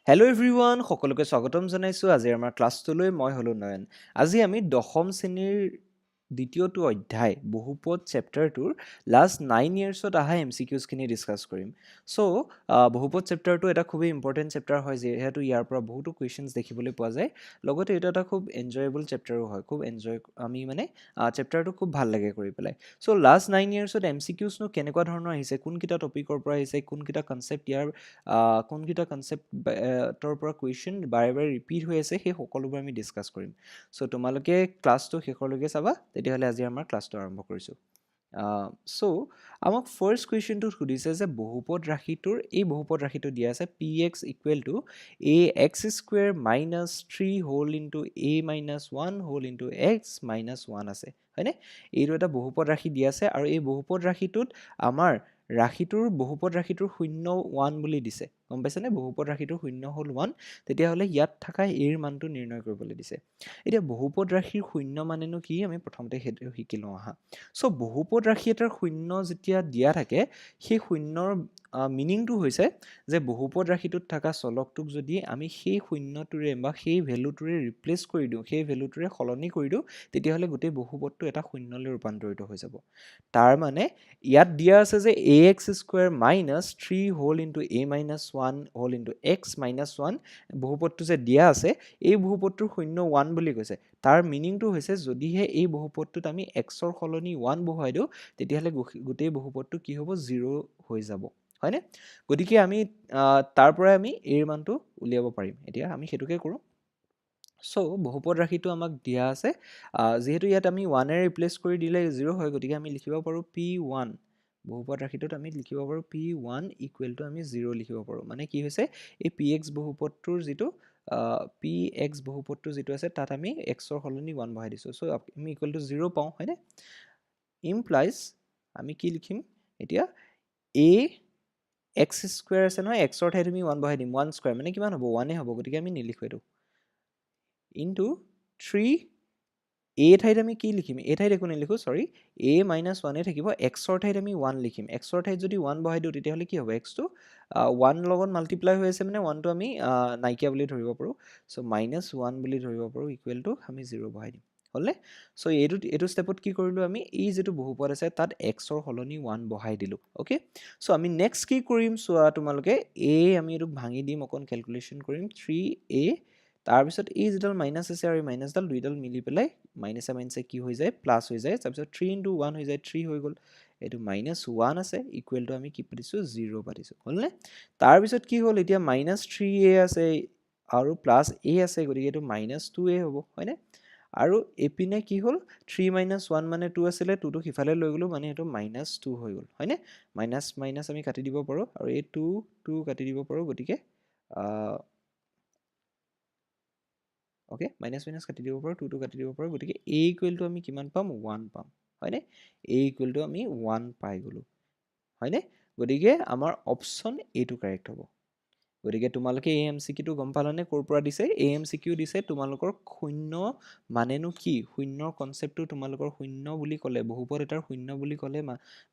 Hello' everyone সকলোকে স্বাগতম জনাইছোঁ আজি আমাৰ ক্লাছটোলৈ মই হ'লো নয়ন আজি আমি দশম শ্ৰেণীৰ দ্বিতীয়টো অধ্যায় বহুপদ চেপ্টাৰটোৰ লাষ্ট 9 ইয়াৰ্ছত অহা এমচিকিউজখিনি ডিছকাছ কৰিম চ' বহুপদ চেপ্টাৰটো এটা খুবেই ইম্পৰ্টেণ্ট চেপ্টাৰ হয় যিহেতু ইয়াৰ পৰা বহুতো কুৱেশ্যনছ দেখিবলৈ পোৱা যায় লগতে এইটো এটা খুব এনজয়েবল চেপ্টাৰো হয় খুব এনজয় আমি মানে চেপ্টাৰটো খুব ভাল লাগে কৰি পেলাই চ' লাষ্ট 9 ইয়াৰ্ছত এমচিকিউজনো কেনেকুৱা ধৰণৰ আহিছে কোনকেইটা টপিকৰ পৰা আহিছে কোনকেইটা কনচেপ্ট ইয়াৰ কোনকেইটা কনচেপ্টৰ পৰা কুৱেশ্যন বাৰে বাৰে ৰিপিট হৈ আছে সেই সকলোবোৰ আমি ডিছকাছ কৰিম চ' তোমালোকে ক্লাছটো শেষলৈকে চাবা তেতিয়াহ'লে আজি আমাৰ ক্লাছটো আৰম্ভ কৰিছোঁ চ' আমাক ফাৰ্ষ্ট কুৱেশ্যনটোত সুধিছে যে বহুপদ ৰাশিটোৰ এই বহুপদ ৰাশিটো দিয়া আছে P X equal to A x square minus 3 whole into A minus 1 whole into x minus 1 আছে হয়নে এইটো এটা বহুপদ ৰাশি দিয়া আছে আৰু এই বহুপদ ৰাশিটোত আমাৰ বহুপদ ৰাশিটোৰ শূন্য 1 বুলি দিছে গম পাইছেনে বহুপদ ৰাশিটোৰ শূন্য হ'ল 1 তেতিয়াহ'লে ইয়াত থকা এৰ মানটো নিৰ্ণয় কৰিবলৈ দিছে এতিয়া বহুপদ ৰাশিৰ শূন্য মানেনো কি আমি প্ৰথমতে সেইটো শিকি লওঁ আহা চ' বহুপদ ৰাশি এটাৰ শূন্য যেতিয়া দিয়া থাকে সেই শূন্যৰ মিনিংটো হৈছে যে বহুপদ ৰাশিটোত থকা চলকটোক যদি আমি সেই শূন্যটোৰে বা সেই ভেলুটোৰে ৰিপ্লেচ কৰি দিওঁ সেই ভেলুটোৰে সলনি কৰি দিওঁ তেতিয়াহ'লে গোটেই বহুপদটো এটা শূন্যলৈ ৰূপান্তৰিত হৈ যাব তাৰ মানে ইয়াত দিয়া আছে যে a x square minus 3 whole into A minus 1 whole into x minus 1 বহুপদটো যে দিয়া আছে এই বহুপদটোৰ শূন্য 1 বুলি কৈছে তাৰ মিনিংটো হৈছে যদিহে এই বহুপদটোত আমি এক্সৰ সলনি 1 বহুৱাই দিওঁ তেতিয়াহ'লে গোটেই বহুপদটো কি হ'ব 0 হৈ যাব হয়নে গতিকে আমি তাৰ পৰাই আমি এৰ মানটো উলিয়াব পাৰিম এতিয়া আমি সেইটোকে কৰোঁ চ' বহুপদ ৰাশিটো আমাক দিয়া আছে যিহেতু ইয়াত আমি 1 এৰে ৰিপ্লেচ কৰি দিলে 0 হয় গতিকে আমি লিখিব পাৰোঁ P1 বহুপদ ৰাশিটোত আমি লিখিব পাৰোঁ P1 ইকুৱেল টু আমি 0 লিখিব পাৰোঁ মানে কি হৈছে এই PX বহুপদটোৰ যিটো PX বহুপদটো যিটো আছে তাত আমি এক্সৰ সলনি 1 বহাই দিছোঁ চ' আমি ইকুৱেল টু 0 পাওঁ হয়নে ইমপ্লাইজ আমি কি লিখিম এতিয়া এ এক্স স্কুৱেৰ আছে নহয় এক্সৰ ঠাইত আমি 1 বহাই দিম 1 স্কুৱেৰ মানে কিমান হ'ব 1 হ'ব গতিকে আমি নিলিখোঁ এইটো ইনটু 3 এ ঠাইত আমি কি লিখিম এ ঠাইত একো নিলিখোঁ চৰি এ মাইনাছ 1 থাকিব এক্সৰ ঠাইত আমি 1 লিখিম এক্সৰ ঠাইত যদি 1 বহাই দিওঁ তেতিয়াহ'লে কি হ'ব এক্সটো 1 লগত মাল্টিপ্লাই হৈ আছে মানে 1টো আমি নাইকিয়া বুলি ধৰিব পাৰোঁ চ' মাইনাছ 1 বুলি ধৰিব পাৰোঁ ইকুৱেল টু আমি 0 বহাই দিম হ'লনে চ' এইটো ষ্টেপত কি কৰিলোঁ আমি এই যিটো বহুপদ আছে তাত এক্সৰ সলনি 1 বহাই দিলোঁ অ'কে চ' আমি নেক্সট কি কৰিম চোৱা তোমালোকে আমি এইটো ভাঙি দিম অকণ কেলকুলেশ্যন কৰিম 3a তাৰপিছত এই যিডাল মাইনাছ আছে আৰু এই মাইনাছডাল দুইডাল মিলি পেলাই মাইনাছে মাইনাছে কি হৈ যায় প্লাছ হৈ যায় তাৰপিছত 3 ইনটু 1 হৈ যায় 3 হৈ গ'ল এইটো মাইনাছ 1 আছে ইকুৱেল টু আমি কি পাতিছোঁ 0 পাতিছোঁ হ'লনে তাৰপিছত কি হ'ল এতিয়া মাইনাছ 3a আছে আৰু প্লাছ a আছে গতিকে এইটো মাইনাছ 2a হ'ব হয়নে আৰু এইপিনে কি হ'ল 3 মাইনাছ 1 মানে 2 আছিলে 2টো সিফালে লৈ গ'লোঁ মানে এইটো মাইনাছ 2 হৈ গ'ল হয়নে মাইনাছ মাইনাছ আমি কাটি দিব পাৰোঁ আৰু এই 2 কাটি দিব পাৰোঁ গতিকে অ'কে মাইনাছ মাইনাছ কাটি দিব পাৰোঁ 2 কাটি দিব পাৰোঁ গতিকে a ইকুৱেল টু আমি কিমান পাম 1 পাম হয়নে a ইকুৱেল টু আমি 1 পাই গ'লোঁ হয়নে গতিকে আমাৰ অপশ্যন এইটো কাৰেক্ট হ'ব গতিকে তোমালোকে এই এমচিকিউটো গম পালানে ক'ৰ পৰা দিছে এই এমচিকিউ দিছে তোমালোকৰ শূন্য মানেনো কি শূন্যৰ কনচেপ্টটো তোমালোকৰ শূন্য বুলি ক'লে বহুপদ এটাৰ শূন্য বুলি ক'লে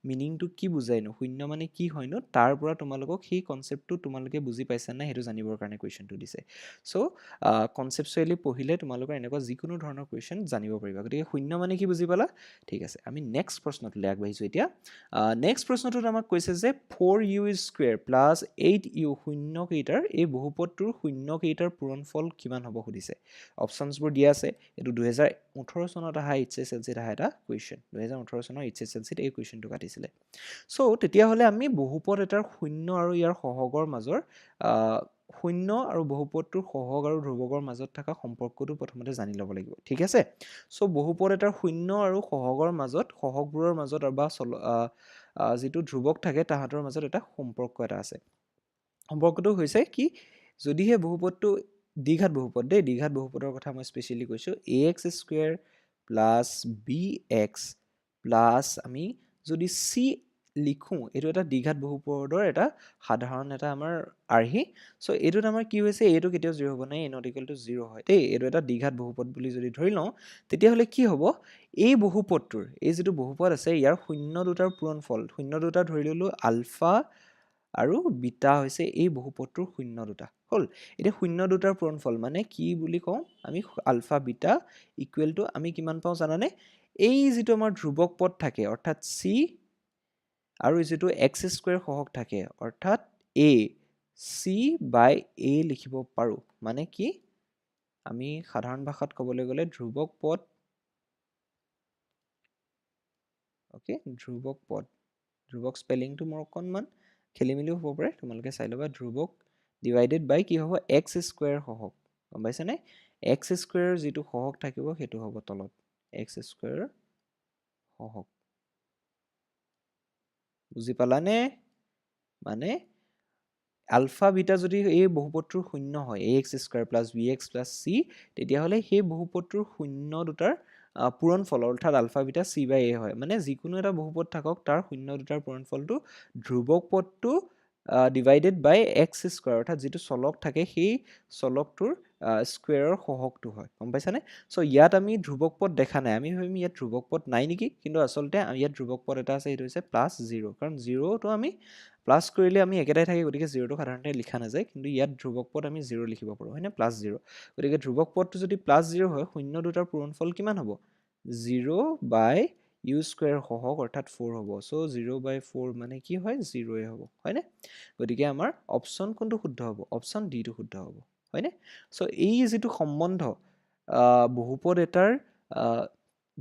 মিনিংটো কি বুজায়নো শূন্য মানে কি হয়নো তাৰ পৰা তোমালোকক সেই কনচেপ্টটো তোমালোকে বুজি পাইছা নাই সেইটো জানিবৰ কাৰণে কুৱেশ্যনটো দিছে চ' কনচেপচুৱেলি পঢ়িলে তোমালোকৰ এনেকুৱা যিকোনো ধৰণৰ কুৱেশ্যন জানিব পাৰিবা গতিকে শূন্য মানে কি বুজি পালা ঠিক আছে আমি নেক্সট প্ৰশ্নটোলৈ আগবাঢ়িছোঁ এতিয়া নেক্সট প্ৰশ্নটোত আমাক কৈছে যে 4u স্কুৱেৰ প্লাছ 8u শূন্য কেইটাৰ এই বহুপদটোৰ শূন্য কেইটাৰ পূৰণফল কিমান হ'ব সুধিছে অপশ্যনছবোৰ দিয়া আছে এইটো 2018 চনত অহা HSLCত অহা এটা কুৱেশ্যন 2018 চনৰ HSLCত এই কুৱেশ্যনটো কাটিছিলে চ' তেতিয়াহ'লে আমি বহুপদ এটাৰ শূন্য আৰু ইয়াৰ সহগৰ মাজৰ শূন্য আৰু বহুপদটোৰ সহগ আৰু ধ্ৰুৱকৰ মাজত থকা সম্পৰ্কটো প্ৰথমতে জানি ল'ব লাগিব ঠিক আছে চ' বহুপদ এটাৰ শূন্য আৰু সহগৰ মাজত সহগবোৰৰ মাজত বা যিটো ধ্ৰুৱক থাকে তাহাঁতৰ মাজত এটা সম্পৰ্ক এটা আছে সম্পৰ্কটো হৈছে কি যদিহে বহুপদটো দ্বিঘাত বহুপদ দেই দ্বিঘাত বহুপদৰ কথা মই স্পেচিয়েলি কৈছোঁ ax square plus bx plus আমি যদি c লিখোঁ এইটো এটা দ্বিঘাত বহুপদৰ এটা সাধাৰণ এটা আমাৰ আৰ্হি চ' এইটোত আমাৰ কি হৈছে এইটো কেতিয়াও 0 হ'ব নাই নট ইকুৱেল টু 0 হয় দেই এইটো এটা দ্বিঘাত বহুপদ বুলি যদি ধৰি লওঁ তেতিয়াহ'লে কি হ'ব এই বহুপদটোৰ এই যিটো বহুপদ আছে ইয়াৰ শূন্য দুটাৰ পূৰণফল শূন্য দুটা ধৰি ল'লোঁ আলফা আৰু বিটা হৈছে এই বহুপদটোৰ শূন্য দুটা হ'ল এতিয়া শূন্য দুটাৰ পূৰণফল মানে কি বুলি কওঁ আমি আলফা বিটা ইকুৱেল টু আমি কিমান পাওঁ জানানে এই যিটো আমাৰ ধ্ৰুৱক পদ থাকে অৰ্থাৎ c আৰু যিটো x স্কয়াৰ সহগ থাকে অৰ্থাৎ a c বাই a লিখিব পাৰো মানে কি আমি সাধাৰণ ভাষাত ক'বলৈ গ'লে ধ্ৰুৱক পদ ওকে ধ্ৰুৱক পদ ধ্ৰুৱক স্পেলিংটো মোৰ অকণমান খেলিমেলিও হ'ব পাৰে তোমালোকে চাই ল'বা ধ্ৰুৱক ডিভাইডেড বাই কি হ'ব x স্কয়াৰ সহগ গম পাইছানে x স্কয়াৰ যিটো সহগ থাকিব সেইটো হ'ব তলত x স্কয়াৰ সহগ বুজি পালানে মানে আলফা বিটা যদি এই বহুপদটোৰ শূন্য হয় ax square plus bx plus c তেতিয়াহ'লে সেই বহুপদটোৰ শূন্য দুটাৰ পূৰণফল অৰ্থাৎ alpha beta c by a হয় মানে যিকোনো এটা বহুপদ থাকক তাৰ শূন্য দুটাৰ পূৰণফলটো ধ্ৰুৱক পদটো ডিভাইডেড বাই x স্কয়াৰ অৰ্থাৎ যিটো চলক থাকে সেই চলকটোৰ স্কয়াৰৰ সহগটো হয় গম পাইছানে সো ইয়াত আমি ধ্ৰুৱক পদ দেখা নাই আমি ভাবিম ইয়াত ধ্ৰুৱক পদ নাই নেকি কিন্তু আচলতে ইয়াত ধ্ৰুৱক পদ এটা আছে সেইটো হৈছে +0 কাৰণ 0 টো আমি প্লাস কৰিলে আমি একেটাই থাকে গতিকে 0 টো সাধাৰণতে লিখা নাযায় কিন্তু ইয়াত ধ্ৰুৱক পদ আমি 0 লিখিব পাৰো হয়নে +0 গতিকে ধ্ৰুৱক পদটো যদি +0 হয় শূন্য দুটাৰ পূৰণফল কিমান হ'ব 0 বাই u স্কয়াৰ সহগ অৰ্থাৎ 4 হ'ব সো 0 বাই 4 মানে কি হয় 0 এ হ'ব হয়নে গতিকে আমাৰ অপচন কোনটো শুদ্ধ হ'ব অপচন ডি টো শুদ্ধ হ'ব হয়নে সো এই যেটো সম্বন্ধ বহুপদ এটাৰ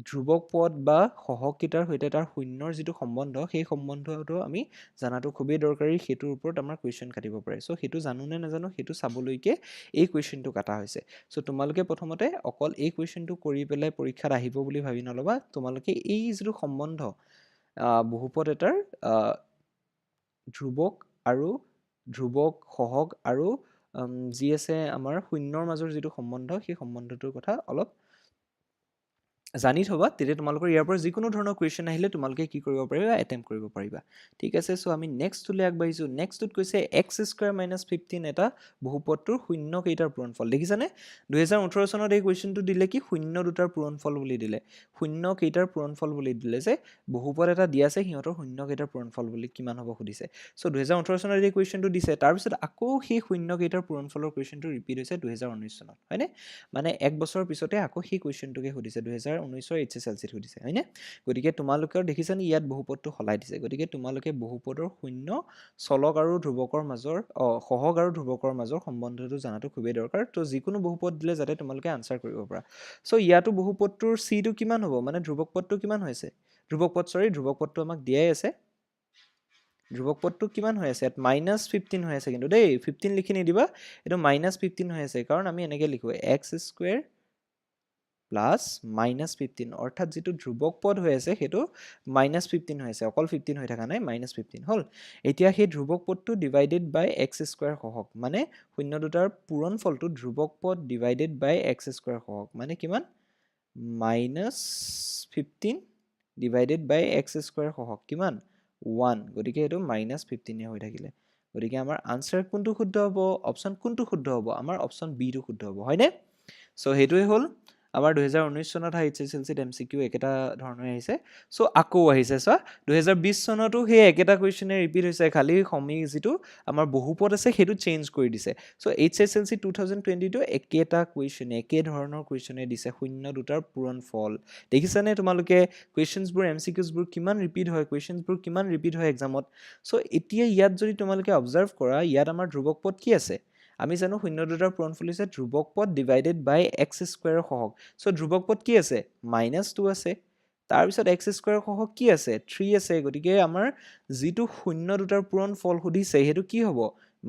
ধ্ৰুৱক পদ বা সহগকিটাৰ সৈতে তাৰ শূন্যৰ যেটো সম্বন্ধ সেই সম্বন্ধটো আমি জানাটো খুবেই দৰকাৰী হেতুৰ ওপৰত আমাৰ কোৱেশ্চন কাটিব পাৰে সো হেতু জানো নে নাজানো হেতু চাবলৈকে এই কোৱেশ্চনটো কাটা হৈছে সো তোমালোকে প্ৰথমতে অকল এই কোৱেশ্চনটো কৰি পেলাই পৰীক্ষাত আহিব বুলি ভাবি নলবা তোমালোকে এই যেটো সম্বন্ধ বহুপদ এটাৰ ধ্ৰুৱক আৰু ধ্ৰুৱক সহগ আৰু যি আছে আমাৰ শূন্যৰ মাজৰ যেটো সম্বন্ধ সেই সম্বন্ধটোৰ কথা অলপ জানি থবা তেতিয়া তোমালোকৰ ইয়াৰ পৰা যিকোনো ধৰণৰ কোৱেশ্চন আহিলে তোমালোকে কি কৰিব পাৰিবা এটেম্প কৰিব পাৰিবা ঠিক আছে সো আমি নেক্সট টুলে আগবাঢ়িছো নেক্সটত কৈছে x স্কয়াৰ - 15 এটা বহুপদটোৰ শূন্য কেইটাৰ পূৰণফল দেখিছানে 2018 চনত এই কোৱেশ্চনটো দিলে কি শূন্য দুটাৰ পূৰণফল বুলি দিলে শূন্য কেইটাৰ পূৰণফল বুলি দিলে যে বহুপদ এটা দিয়া আছে হিহঁতৰ শূন্য কেইটাৰ পূৰণফল বুলি কিমান হ'ব খুদিছে সো 2018 চনত এই কোৱেশ্চনটো দিছে তাৰ পিছত আকৌ সেই শূন্য কেইটাৰ পূৰণফলৰ কোৱেশ্চনটো ৰিপিট হৈছে 2019 চনত হয়নে মানে এক বছৰ পিছতে আকৌ সেই কোৱেশ্চনটোকে খুদিছে 2019 HSLC খুদিছে হয়নে গতিকে তোমালোকৰ দেখিছানে ইয়াত বহুপদটো হলাই দিছে গতিকে তোমালোকে বহুপদৰ শূন্য চলক আৰু ধ্ৰুৱকৰ মাজৰ সহগ আৰু ধ্ৰুৱকৰ মাজৰ সম্বন্ধটো জানাটো খুবেই দৰকাৰ তো যিকোনো বহুপদ দিলে যাতে তোমালোকে আনসাৰ কৰিব পাৰা সো ইয়াতো বহুপদটোৰ c টো কিমান হ'ব মানে ধ্ৰুৱক পদটো কিমান হৈছে ধ্ৰুৱক পদটো আমাক দিয়াই আছে ধ্ৰুৱক পদটো কিমান হৈ আছে ইয়াত -15 হৈ আছে কিন্তু দেই 15 লিখি নিদিবা এটো -15 হৈ আছে কাৰণ আমি এনেকে লিখো x স্কয়াৰ প্লাস -15 অৰ্থাৎ যেটো ধ্ৰুৱক পদ হৈ আছে হেতু -15 হৈ আছে অকল 15 হৈ থকা নাই -15 হল এতিয়া সেই ধ্ৰুৱক পদটো ডিভাইডেড বাই x স্কয়াৰ সহগ মানে শূন্য দুটাৰ পূৰণফলটো ধ্ৰুৱক পদ ডিভাইডেড বাই x স্কয়াৰ সহগ মানে কিমান -15 ডিভাইডেড বাই x স্কয়াৰ সহগ কিমান 1 গতিকে এটো -15 হৈ থাকিলে গতিকে আমাৰ আনসাৰ কোনটো শুদ্ধ হ'ব অপচন কোনটো শুদ্ধ হ'ব আমাৰ অপচন বি টো শুদ্ধ হ'ব হয়নে সো হেতুই হ'ল আমাৰ 2019 চনত HSLC MCQ একেটা ধৰণে আহিছে সো আকৌ আহিছে সো 2020 চনতো হে একেটা কোৱেশ্চনে ৰিপিট হৈছে খালি সমী যেটো আমাৰ বহুপদ আছে হেতু চেঞ্জ কৰি দিছে সো HSLC 2022 একেটা কোৱেশ্চনে একে ধৰণৰ কোৱেশ্চনে দিছে শূন্য দুটাৰ পূৰণফল দেখিছানে তোমালোকে কোৱেশ্চনছ বোৰ MCQs বোৰ কিমান ৰিপিট হয় কোৱেশ্চনছ বোৰ কিমান ৰিপিট হয় এক্সামত সো এতিয়া ইয়াত যদি তোমালোকে অবজাৰ্ভ কৰা ইয়াত আমাৰ ধ্ৰুৱক পদ কি আছে আমি জানো শূন্য দুটাৰ পূৰণফল হৈছে ধ্ৰুৱক পদ ডিভাইডেড বাই x স্কয়াৰ সহগ সো ধ্ৰুৱক পদ কি আছে -2 আছে তাৰ পিছত x স্কয়াৰ সহগ কি আছে 3 আছে গতিকে আমাৰ যেটো শূন্য দুটাৰ পূৰণফল খুদিছে হেতু কি হ'ব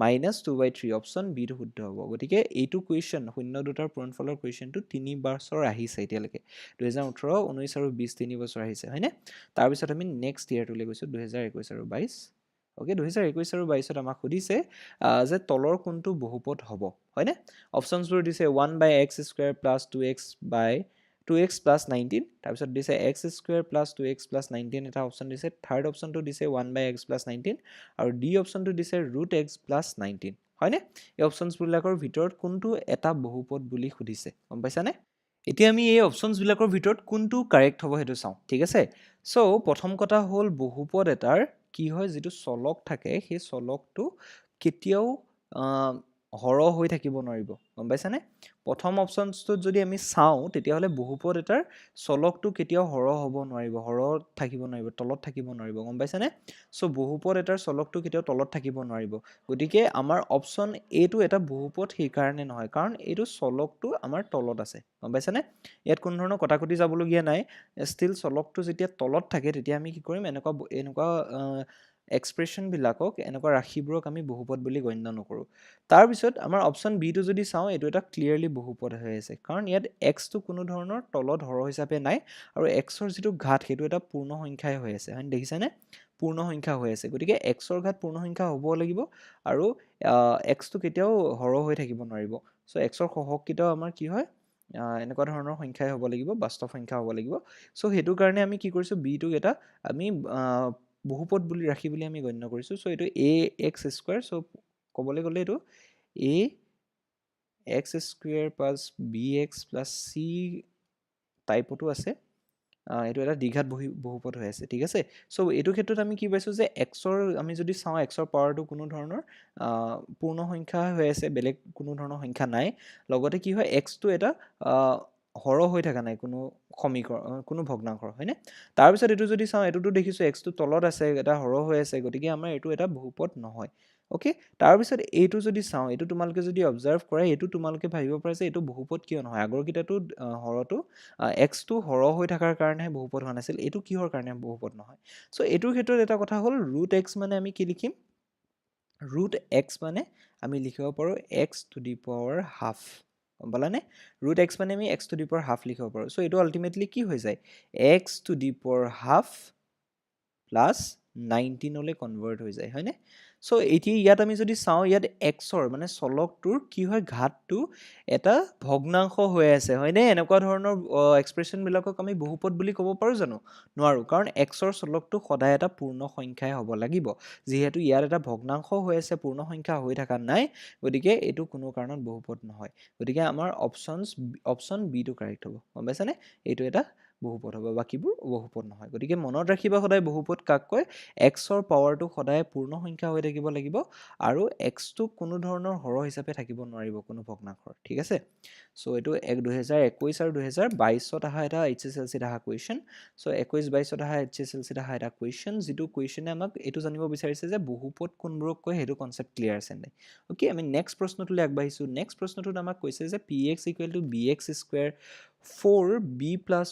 -2/3 অপচন বি টো শুদ্ধ হ'ব গতিকে এইটো কোৱেশ্চন শূন্য দুটাৰ পূৰণফলৰ কোৱেশ্চনটো 3 বছৰ আহিছে এতিয়ালৈকে 2018 19 আৰু 20 3 বছৰ আহিছে হয়নে তাৰ পিছত আমি নেক্সট ইয়াৰটোলৈ গৈছো 2021 আৰু 22 ওকে 2021 আৰু 22 ত আমাক খুদিছে যে তলৰ কোনটো বহুপদ হ'ব হয়নে অপচনছ বোৰ দিছে 1/x square + 2x by 2x + 19 তাৰ পিছত দিছে x স্কয়াৰ + 2x + 19 এটা অপচন দিছে থাৰ্ড অপচনটো দিছে 1/x + 19 আৰু ডি অপচনটো দিছে √x + 19 হয়নে এই অপচনছ বিলাকৰ ভিতৰত কোনটো এটা বহুপদ বুলি খুদিছে গম পাইছানে এতিয়া আমি এই অপচনছ বিলাকৰ ভিতৰত কোনটো কাৰেক্ট হ'ব হেতু চাও ঠিক আছে সো প্ৰথম কথা হ'ল বহুপদ এটাৰ কি হয় যিটো চলক থাকে সেই চলকটো কেতিয়াও হৰহ হৈ থাকিব নোৱাৰিব গম পাইছানে প্ৰথম অপশ্যনটোত যদি আমি চাওঁ তেতিয়াহ'লে বহুপদ এটাৰ চলকটো কেতিয়াও হৰহ হ'ব নোৱাৰিব হৰহ থাকিব নোৱাৰিব তলত থাকিব নোৱাৰিব গম পাইছানে চ' বহুপদ এটাৰ চলকটো কেতিয়াও তলত থাকিব নোৱাৰিব গতিকে আমাৰ অপশ্যন এটো এটা বহুপদ সেইকাৰণে নহয় কাৰণ এইটো চলকটো আমাৰ তলত আছে গম পাইছানে ইয়াত কোনো ধৰণৰ কটাকটি যাবলগীয়া নাই ষ্টিল চলকটো যেতিয়া তলত থাকে তেতিয়া আমি কি কৰিম এনেকুৱা এক্সপ্ৰেশ্যনবিলাকক এনেকুৱা ৰাশিবোৰক আমি বহুপদ বুলি গণ্য নকৰোঁ তাৰপিছত আমাৰ অপশ্যন বিটো যদি চাওঁ এইটো এটা ক্লিয়াৰলি বহুপদ হৈ আছে কাৰণ ইয়াত এক্সটো কোনো ধৰণৰ তলত হৰ হিচাপে নাই আৰু এক্সৰ যিটো ঘাত সেইটো এটা পূৰ্ণ সংখ্যাই হৈ আছে হয় দেখিছানে পূৰ্ণ সংখ্যা হৈ আছে গতিকে এক্সৰ ঘাত পূৰ্ণ সংখ্যা হ'ব লাগিব আৰু এক্সটো কেতিয়াও হৰ হৈ থাকিব নোৱাৰিব চ' এক্সৰ সহগ কেইটাও আমাৰ কি হয় এনেকুৱা ধৰণৰ সংখ্যাই হ'ব লাগিব বাস্তৱ সংখ্যা হ'ব লাগিব চ' সেইটো কাৰণে আমি কি কৰিছোঁ বিটোক এটা আমি বহুপদ বুলি ৰাখি বুলি আমি গণ্য কৰিছোঁ চ' এইটো এ এক্স স্কুৱেৰ চ' ক'বলৈ গ'লে এইটো a x square plus b x plus c টাইপতো আছে এইটো এটা দ্বিঘাত বহুপদ হৈ আছে ঠিক আছে চ' এইটো ক্ষেত্ৰত আমি কি পাইছোঁ যে এক্সৰ আমি যদি চাওঁ এক্সৰ পাৱাৰটো কোনো ধৰণৰ পূৰ্ণ সংখ্যা হৈ আছে বেলেগ কোনো ধৰণৰ সংখ্যা নাই লগতে কি হয় এক্সটো এটা হৰহ হৈ থকা নাই কোনো সমীকৰণ কোনো ভগ্নাংশৰ হয়নে তাৰপিছত এইটো যদি চাওঁ এইটোতো দেখিছোঁ এক্সটো তলত আছে এটা হৰহ হৈ আছে গতিকে আমাৰ এইটো এটা বহুপদ নহয় অ'কে তাৰপিছত এইটো যদি চাওঁ এইটো তোমালোকে যদি অবজাৰ্ভ কৰা এইটো তোমালোকে ভাবিব পাৰা যে এইটো বহুপদ কিয় নহয় আগৰকেইটাতো হৰহটো এক্সটো হৰহ হৈ থকাৰ কাৰণেহে বহুপদ হোৱা নাছিল এইটো কিহৰ কাৰণে বহুপদ নহয় চ' এইটোৰ ক্ষেত্ৰত এটা কথা হ'ল ৰুট এক্স মানে আমি কি লিখিম ৰুট এক্স মানে আমি লিখিব পাৰোঁ x to the power half গম পালানে ৰুট এক্স মানে আমি x to the power half লিখিব পাৰোঁ চ' এইটো আল্টিমেটলি কি হৈ যায় x to the power half plus 19লৈ কনভাৰ্ট হৈ যায় হয়নে চ' এতিয়া ইয়াত আমি যদি চাওঁ ইয়াত এক্সৰ মানে চলকটোৰ কি হয় ঘাতটো এটা ভগ্নাংশ হৈ আছে হয়নে এনেকুৱা ধৰণৰ এক্সপ্ৰেশ্যনবিলাকক আমি বহুপদ বুলি ক'ব পাৰোঁ জানো নোৱাৰোঁ কাৰণ এক্সৰ চলকটো সদায় এটা পূৰ্ণ সংখ্যাই হ'ব লাগিব যিহেতু ইয়াত এটা ভগ্নাংশ হৈ আছে পূৰ্ণ সংখ্যা হৈ থকা নাই গতিকে এইটো কোনো কাৰণত বহুপদ নহয় গতিকে আমাৰ অপশ্যন বিটো কাৰেক্ট হ'ব গম পাইছানে এইটো এটা বহুপদ হ'ব বাকীবোৰ বহুপদ নহয় গতিকে মনত ৰাখিবা সদায় বহুপদ কাক কয় এক্সৰ পাৱাৰটো সদায় পূৰ্ণ সংখ্যা হৈ থাকিব লাগিব আৰু এক্সটো কোনো ধৰণৰ হৰ হিচাপে থাকিব নোৱাৰিব কোনো ভগ্নাংশৰ ঠিক আছে চ' এইটো 2021 আৰু 2022ত অহা এটা HSLCত অহা কুৱেশ্যন চ' 21-22ত অহা HSLCত অহা এটা কুৱেশ্যন যিটো কুৱেশ্যনে আমাক এইটো জানিব বিচাৰিছে যে বহুপদ কোনবোৰক কয় সেইটো কনচেপ্ট ক্লিয়াৰ আছে নাই অ'কে আমি নেক্সট প্ৰশ্নটোলৈ আগবাঢ়িছোঁ নেক্সট প্ৰশ্নটোত আমাক কৈছে যে PX equal to BX square 4B plus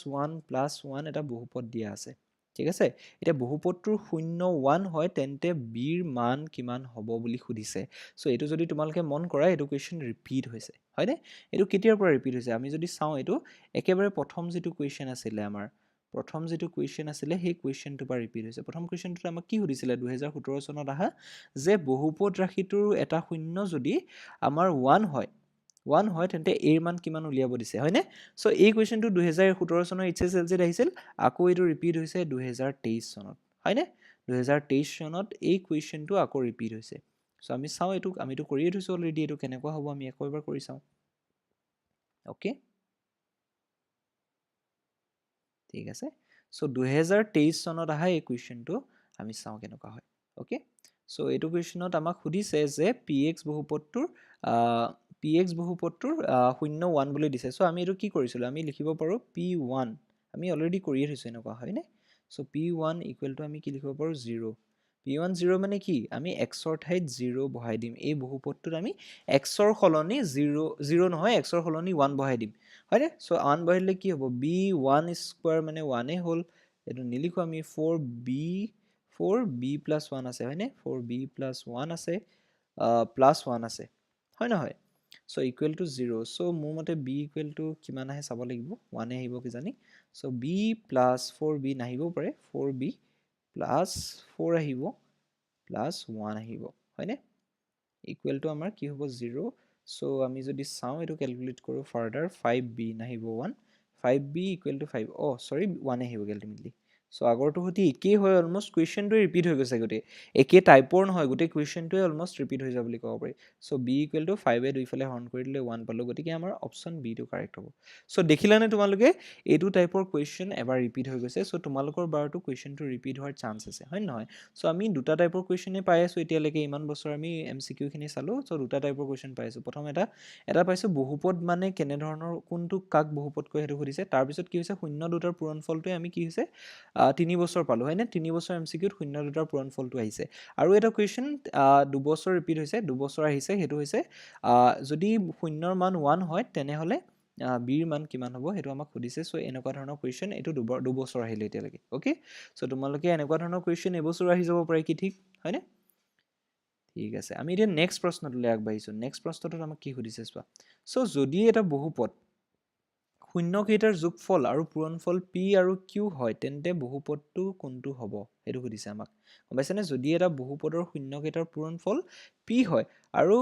1 এটা বহুপদ দিয়া আছে ঠিক আছে এতিয়া বহুপদটোৰ 0 1 হয় তেন্তে বিৰ মান কিমান হ'ব বুলি সুধিছে চ' এইটো যদি তোমালোকে মন কৰা এইটো কুৱেশ্যন ৰিপিট হৈছে হয়নে এইটো কেতিয়াৰ পৰা ৰিপিট হৈছে আমি যদি চাওঁ এইটো একেবাৰে প্ৰথম যিটো কুৱেশ্যন আছিলে আমাৰ প্ৰথম যিটো কুৱেশ্যন আছিলে সেই কুৱেশ্যনটোৰ পৰা ৰিপিট হৈছে প্ৰথম কুৱেশ্যনটোত আমাক কি সুধিছিলে 2017 চনত অহা যে বহুপদ ৰাশিটোৰ এটা শূন্য যদি আমাৰ 1 হয় তেন্তে এৰ মান কিমান উলিয়াব দিছে হয়নে চ' এই কুৱেশ্যনটো 2017 চনৰ HSLCত আহিছিল আকৌ এইটো ৰিপিট হৈছে 2023 চনত হয়নে 2023 চনত এই কুৱেশ্যনটো আকৌ ৰিপিট হৈছে চ' আমি চাওঁ এইটো আমিতো কৰিয়ে থৈছোঁ অলৰেডি এইটো কেনেকুৱা হ'ব আমি আকৌ এবাৰ কৰি চাওঁ অ'কে ঠিক আছে চ' 2023 চনত অহা এই কুৱেশ্যনটো আমি চাওঁ কেনেকুৱা হয় অ'কে চ' এইটো কুৱেশ্যনত আমাক সুধিছে যে PX বহুপদটোৰ 0 1 বুলি দিছে চ' আমি এইটো কি কৰিছিলোঁ আমি লিখিব পাৰোঁ P1 আমি অলৰেডি কৰিয়ে থৈছোঁ এনেকুৱা হয়নে চ' P1 ইকুৱেল টু আমি কি লিখিব পাৰোঁ 0 P1 0 মানে কি আমি এক্সৰ ঠাইত 0 বহাই দিম এই বহুপদটোত আমি এক্সৰ সলনি 0 নহয় এক্সৰ সলনি 1 বহাই দিম হয়নে চ' 1 বহাই দিলে কি হ'ব B1 স্কুৱাৰ মানে 1 হ'ল এইটো নিলিখোঁ আমি 4B প্লাছ 1 আছে হয়নে 4B প্লাছ 1 আছে প্লাছ 1 আছে হয় নহয় চ' ইকুৱেল টু 0 চ' মোৰ মতে B ইকুৱেল টু কিমান আহে চাব লাগিব 1 আহিব কিজানি চ' B প্লাছ 4B নাহিবও পাৰে 4B প্লাছ 4 আহিব প্লাছ 1 আহিব হয়নে ইকুৱেল টু আমাৰ কি হ'ব 0 চ' আমি যদি চাওঁ এইটো কেলকুলেট কৰোঁ ফাৰ্ডাৰ 5B নাহিব 1 5B ইকুৱেল টু 5 চৰি 1 আহিব আল্টিমেটলি সো আগৰটো সৈতে একেই হয়, অলমষ্ট কুৱেশ্যনটোৱে ৰিপিট হৈ গৈছে গোটেই, একে টাইপৰ নহয়, গোটেই কুৱেশ্যনটোৱে অলমষ্ট ৰিপিট হৈ যোৱা বুলি ক'ব পাৰি। চ' বি ইকুৱেল টু 5 দুইফালে হৰণ কৰি দিলে 1 পালোঁ, গতিকে আমাৰ অপশ্যন বিটো কাৰেক্ট হ'ব। চ' দেখিলানে তোমালোকে এইটো টাইপৰ কুৱেশ্যন এবাৰ ৰিপিট হৈ গৈছে, চ' তোমালোকৰ বাৰতো কুৱেশ্যনটো ৰিপিট হোৱাৰ চান্স আছে, হয় নহয়? চ' আমি দুটা টাইপৰ কুৱেশ্যনেই পাই আছোঁ এতিয়ালৈকে, ইমান বছৰ আমি MCQখিনি চালোঁ, চ' দুটা টাইপৰ কুৱেশ্যন পাই আছোঁ। প্ৰথম এটা পাইছোঁ বহুপদ মানে কেনেধৰণৰ, কোনটো কাক বহুপদ কয় সেইটো সুধিছে। তাৰপিছত কি হৈছে, শূন্য দুটাৰ পূৰণফলটোৱে আমি কি হৈছে 3 বছৰ পালোঁ, হয়নে? 3 বছৰ MCQত শূন্য দুটাৰ পূৰণফলটো আহিছে। আৰু এটা কুৱেশ্যন 2 বছৰ ৰিপিট হৈছে, 2 বছৰ আহিছে, সেইটো হৈছে যদি শূন্যৰ মান 1 হয় তেনেহ'লে বিৰ মান কিমান হ'ব সেইটো আমাক সুধিছে। চ' এনেকুৱা ধৰণৰ কুৱেশ্যন এইটো দুবছৰ আহিলে এতিয়ালৈকে, অ'কে? চ' তোমালোকে এনেকুৱা ধৰণৰ কুৱেশ্যন এবছৰ আহি যাব পাৰে, কি ঠিক, হয়নে? ঠিক আছে, আমি এতিয়া নেক্সট প্ৰশ্নটোলৈ আগবাঢ়িছোঁ। নেক্সট প্ৰশ্নটোত আমাক কি সুধিছে চোৱা। চ' যদি এটা বহুপদ শূন্যকেইটাৰ যোগফল আৰু পূৰণফল পি আৰু কিউ হয় তেন্তে বহুপদটো কোনটো হ'ব সেইটো সুধিছে আমাক, গম পাইছেনে? যদি এটা বহুপদৰ শূন্যকেইটাৰ পূৰণফল পি হয় আৰু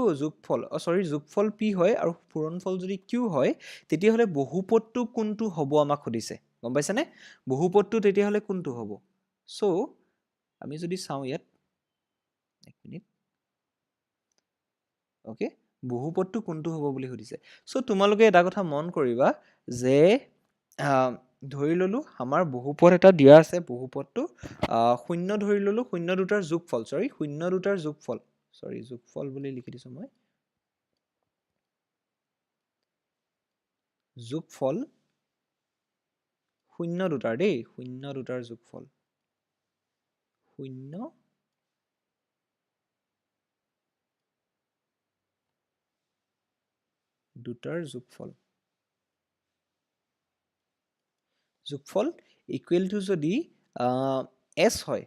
যোগফল পি হয় আৰু পূৰণফল যদি কিউ হয় তেতিয়াহ'লে বহুপদটো কোনটো হ'ব আমাক সুধিছে, গম পাইছেনে? বহুপদটো তেতিয়াহ'লে কোনটো হ'ব? চ' আমি যদি চাওঁ ইয়াত, এক মিনিট, অ'কে, বহুপদটো কোনটো হ'ব বুলি সুধিছে। চ' তোমালোকে এটা কথা মন কৰিবা যে ধৰি ল'লো আমাৰ বহুপদ এটা দিয়া আছে, বহুপদটো শূন্য ধৰি ল'লো, শূন্য দুটাৰ যোগফল বুলি লিখি দিছোঁ মই, যোগফল শূন্য দুটাৰ দেই, শূন্য দুটাৰ যোগফল, শূন্য দুটাৰ যোগফল ইকুৱেল টু যদি এছ হয়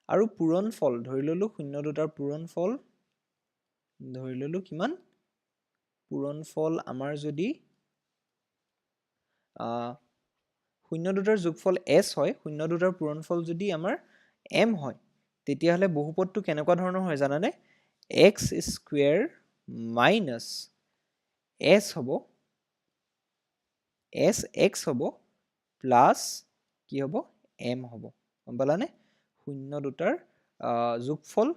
আৰু পূৰণফল ধৰি ল'লো শূন্য দুটাৰ পূৰণফল ধৰি ল'লো কিমান, পূৰণফল আমাৰ যদি শূন্য দুটাৰ যোগফল এছ হয়, শূন্য দুটাৰ পূৰণফল যদি আমাৰ এম হয় তেতিয়াহ'লে বহুপদটো কেনেকুৱা ধৰণৰ হয় জানানে? এক্স স্কুৱেৰ মাইনাছ এছ হ'ব, এছ এক্স হ'ব প্লাছ কি হ'ব, এম হ'ব, গম পালানে? শূন্য দুটাৰ যোগফল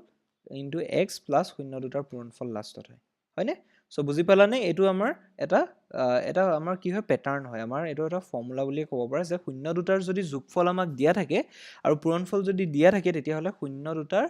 ইনটু এক্স প্লাছ শূন্য দুটাৰ পূৰণফল লাষ্টত হয়, হয়নে? চ' বুজি পালানে? এইটো আমাৰ এটা আমাৰ কি হয়, পেটাৰ্ণ হয়, আমাৰ এইটো এটা ফৰ্মুলা বুলিয়ে ক'ব পাৰা যে শূন্য দুটাৰ যদি যোগফল আমাক দিয়া থাকে আৰু পূৰণফল যদি দিয়া থাকে তেতিয়াহ'লে শূন্য দুটাৰ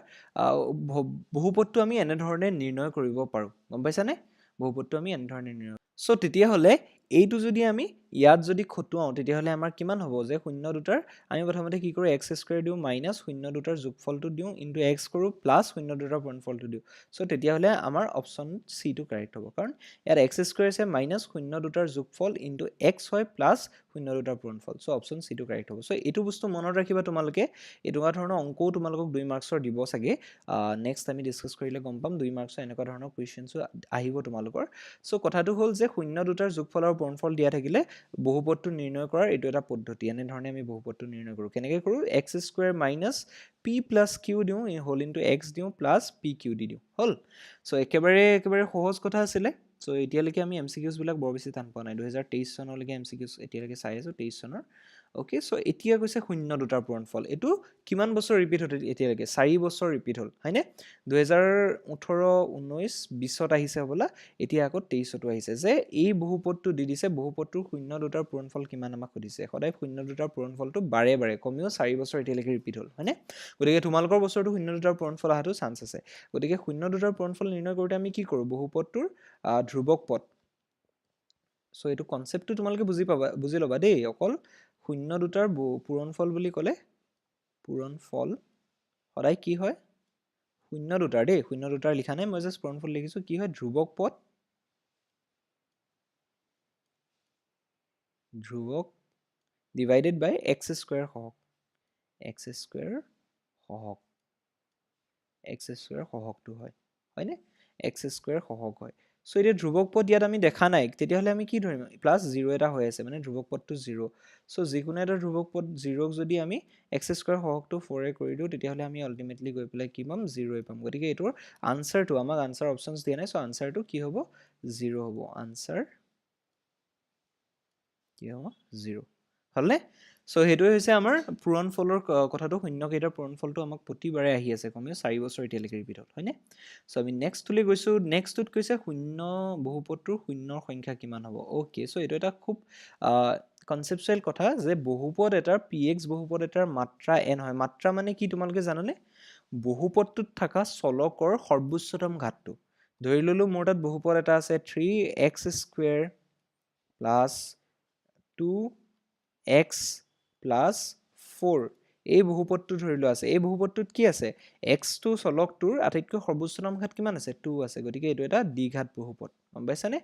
বহুপদটো আমি এনেধৰণে নিৰ্ণয় কৰিব পাৰোঁ, গম পাইছানে? বহুপদটো আমি এনেধৰণে নিৰ্ণয়, চ' তেতিয়াহ'লে এইটো যদি আমি ইয়াত যদি খটুৱাওঁ তেতিয়াহ'লে আমাৰ কিমান হ'ব, যে শূন্য দুটাৰ আমি প্ৰথমতে কি কৰোঁ, এক্স স্কুৱেৰ দিওঁ মাইনাছ শূন্য দুটাৰ যোগফলটো দিওঁ ইনটু এক্স কৰোঁ প্লাছ শূন্য দুটাৰ পূৰণফলটো দিওঁ। চ' তেতিয়াহ'লে আমাৰ অপশ্যন চিটো কাৰেক্ট হ'ব, কাৰণ ইয়াত এক্স স্কুৱেৰ আছে মাইনাছ শূন্য দুটাৰ যোগফল ইনটু এক্স হয় প্লাছ শূন্য দুটাৰ পূৰণফল। চ' অপশ্যন চিটো কাৰেক্ট হ'ব। চ' এইটো বস্তু মনত ৰাখিবা তোমালোকে, এনেকুৱা ধৰণৰ অংকও তোমালোকক 2 মাৰ্কছৰ দিব চাগে, নেক্সট আমি ডিছকাছ কৰিলে গম পাম 2 মাৰ্কছৰ এনেকুৱা ধৰণৰ কুৱেশ্যনছো আহিব তোমালোকৰ। চ' কথাটো হ'ল যে শূন্য দুটাৰ যোগফল আৰু পূৰণফল দিয়া থাকিলে বহুপদটো নিৰ্ণয় কৰাৰ এইটো এটা পদ্ধতি, এনেধৰণে আমি বহুপদটো নিৰ্ণয় কৰোঁ। কেনেকৈ কৰোঁ, X square minus P plus Q দিওঁ হোল ইনটু এক্স দিওঁ প্লাছ পি কিউ দি দিওঁ, হ'ল। চ' একেবাৰে সহজ কথা আছিলে। চ' এতিয়ালৈকে আমি MCQsবিলাক বৰ বেছি টান পোৱা নাই, 2023 চনলৈকে MCQs এতিয়ালৈকে চাই আছোঁ, 23 চনৰ, অ'কে। চ' এতিয়া কৈছে শূন্য দুটাৰ পূৰণফল, এইটো কিমান বছৰ ৰিপিট হ'ল এতিয়ালৈকে, 4 বছৰ ৰিপিট হ'ল, হয়নে? 2018, 19, 20ত আহিছে হ'বলা, এতিয়া আকৌ 23তো আহিছে, যে এই বহুপদটো দি দিছে, বহুপদটোৰ শূন্য দুটাৰ পূৰণফল কিমান আমাক সুধিছে। সদায় শূন্য দুটাৰ পূৰণফলটো বাৰে কমেও 4 বছৰ এতিয়ালৈকে ৰিপিট হ'ল, হয়নে? গতিকে তোমালোকৰ বছৰটো শূন্য দুটাৰ পূৰণফল অহাটো চান্স আছে। গতিকে শূন্য দুটাৰ পূৰণফল নিৰ্ণয় কৰোঁতে আমি কি কৰোঁ, বহুপদটোৰ ধ্ৰুৱক পদ। চ' এইটো কনচেপ্টটো তোমালোকে বুজি ল'বা দেই। অকল শূন্য দুটাৰ পূৰণফল বুলি ক'লে পূৰণফল সদায় কি হয়, শূন্য দুটাৰ দেই, শূন্য দুটাৰ লিখা নাই, মই জাষ্ট পূৰণফল লিখিছোঁ, কি হয়, ধ্ৰুৱক পদ, ধ্ৰুৱক ডিভাইডেড বাই এক্স স্কুৱেৰ সহগ, এক্স স্কুৱেৰ সহগটো হয়, হয়নে? এক্স স্কুৱেৰ সহগ হয়। চ' এতিয়া ধ্ৰুৱক পদ ইয়াত আমি দেখা নাই, তেতিয়াহ'লে আমি কি ধৰিম, প্লাছ 0 এটা হৈ আছে, মানে ধ্ৰুৱক পদটো 0। চ' যিকোনো এটা ধ্ৰুৱক পদ 0ক যদি আমি এক্স স্কুৱেৰ সহগটো 4 কৰি দিওঁ তেতিয়াহ'লে আমি আল্টিমেটলি গৈ পেলাই কি পাম, 0 পাম। গতিকে এইটোৰ আনচাৰটো, আমাক আনচাৰ অপশ্যনছ দিয়া নাই, চ' আনচাৰটো কি হ'ব, 0 হ'ব। আনচাৰ কি হ'ব, 0। হলনে সো সেইটোৱে হৈছে আমাৰ পূৰণফলৰ কথাটো শূন্যকেইটাৰ পূৰণফলটো আমাক প্ৰতিবাৰে আহি আছে কমেও 4 বছৰ এতিয়ালৈকে ৰিপিট হ'ল হয়নে সো আমি নেক্সটলৈ গৈছোঁ নেক্সটটোত কৈছে শূন্য বহুপদটোৰ শূন্যৰ সংখ্যা কিমান হ'ব অ'কে সো এইটো এটা খুব কনচেপচুৱেল কথা যে বহুপদ এটাৰ px বহুপদ এটাৰ মাত্ৰা n হয় মাত্ৰা মানে কি তোমালোকে জানানে বহুপদটোত থকা চলকৰ সৰ্বোচ্চতম ঘাতটো ধৰি ললো মোৰ তাত বহুপদ এটা আছে 3x square plus 2x plus 4 এই বহুপদটো ধৰি লোৱা আছে এই বহুপদটোত কি আছে x টো চলকটোৰ আটাইতকৈ সৰ্বোচ্চতম ঘাত কিমান আছে 2 আছে গতিকে এইটো এটা দ্বিঘাত বহুপদ গম পাইছানে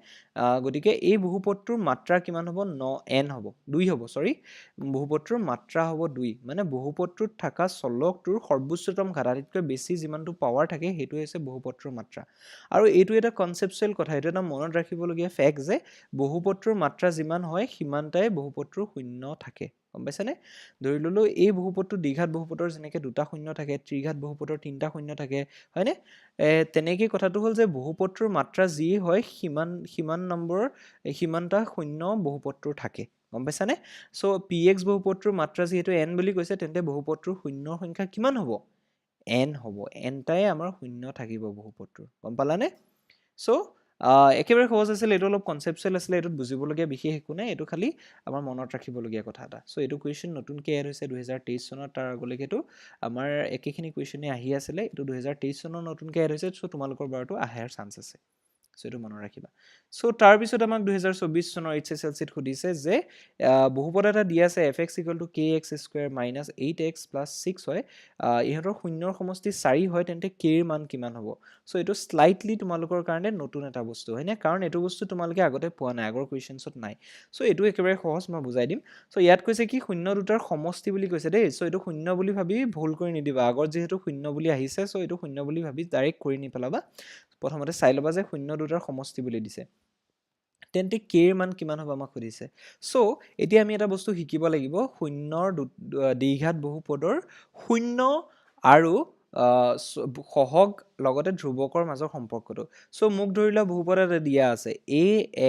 গতিকে এই বহুপদটোৰ মাত্ৰা কিমান হ'ব 9n হ'ব 2 হ'ব সৰি বহুপদটোৰ মাত্ৰা হ'ব 2 মানে বহুপদটোত থকা চলকটোৰ সৰ্বোচ্চতম ঘাত আটাইতকৈ বেছি যিমানটো পাৱাৰ থাকে সেইটো হৈছে বহুপদটোৰ মাত্ৰা আৰু এইটো এটা কনচেপচুৱেল কথা এটা মনত ৰাখিবলগীয়া ফেক্ট যে বহুপদটোৰ মাত্ৰা যিমান হয় সিমানটাই বহুপদটোৰ শূন্য থাকে গম পাইছানে ধৰি ললো এই বহুপদটো দ্বিঘাত বহুপদৰ যেনেকৈ দুটা শূন্য থাকে ত্ৰিঘাত বহুপদৰ তিনিটা শূন্য থাকে হয়নে তেনেকৈ কথাটো হ'ল যে বহুপদটোৰ মাত্ৰা যি হয় সিমান নম্বৰ সিমানটা শূন্য বহুপদটোৰ থাকে গম পাইছানে সো px বহুপদটোৰ মাত্ৰা যিহেতু n বুলি কৈছে তেন্তে বহুপদটোৰ শূন্যৰ সংখ্যা কিমান হ'ব n হ'ব nটাই আমাৰ শূন্য থাকিব বহুপদটোৰ গম পালানে সো একেবাৰে সহজ আছিল এইটো অলপ কনচেপচুৱেল আছিল এইটোত বুজিবলগীয়া বিশেষ একো নাই এইটো খালি আমাৰ মনত ৰাখিবলগীয়া কথা এটা সো এইটো কুৱেশ্যন নতুনকৈ এড হৈছে 2023 চনত তাৰ আগলৈকেতো আমাৰ একেখিনি কুৱেশ্যনে আহি আছিলে এইটো 2023 চনৰ নতুনকৈ এড হৈছে সো তোমালোকৰ বাৰটো আহাৰ চান্স আছে সো এইটো মনত ৰাখিবা সো তাৰপিছত আমাক 2024 চনৰ HSLCত সুধিছে যে বহুপদ এটা দিয়া আছে fx = kx স্কয়াৰ - 8x + 6 হয় ইহঁতৰ শূন্যৰ সমষ্টি 4 হয় তেন্তে k ৰ মান কিমান হ'ব সো এইটো স্লাইটলি তোমালোকৰ কাৰণে নতুন এটা বস্তু হয়নে কাৰণ এইটো বস্তু তোমালোকে আগতে পোৱা নাই আগৰ কুৱেশ্যনছত নাই সো এইটো একেবাৰে সহজ মই বুজাই দিম সো ইয়াত কৈছে কি শূন্য দুটাৰ সমষ্টি বুলি কৈছে দেই সো এইটো শূন্য বুলি ভাবি ভুল কৰি নিদিবা আগত যিহেতু শূন্য বুলি আহিছে সো এইটো শূন্য বুলি ভাবি ডাইৰেক্ট কৰি নিপেলাবা প্ৰথমতে চাই ল'বা যে শূন্য দুটাৰ সমষ্টি বুলি দিছে তেন্তে k ৰ মান কিমান হ'ব আমাক সুধিছে সো এতিয়া আমি এটা বস্তু শিকিব লাগিব শূন্যৰ দ্বিঘাত বহুপদৰ শূন্য আৰু সহগ লগতে ধ্ৰুৱকৰ মাজৰ সম্পৰ্কটো সো মোক ধৰি লোৱা বহুপদ এটা দিয়া আছে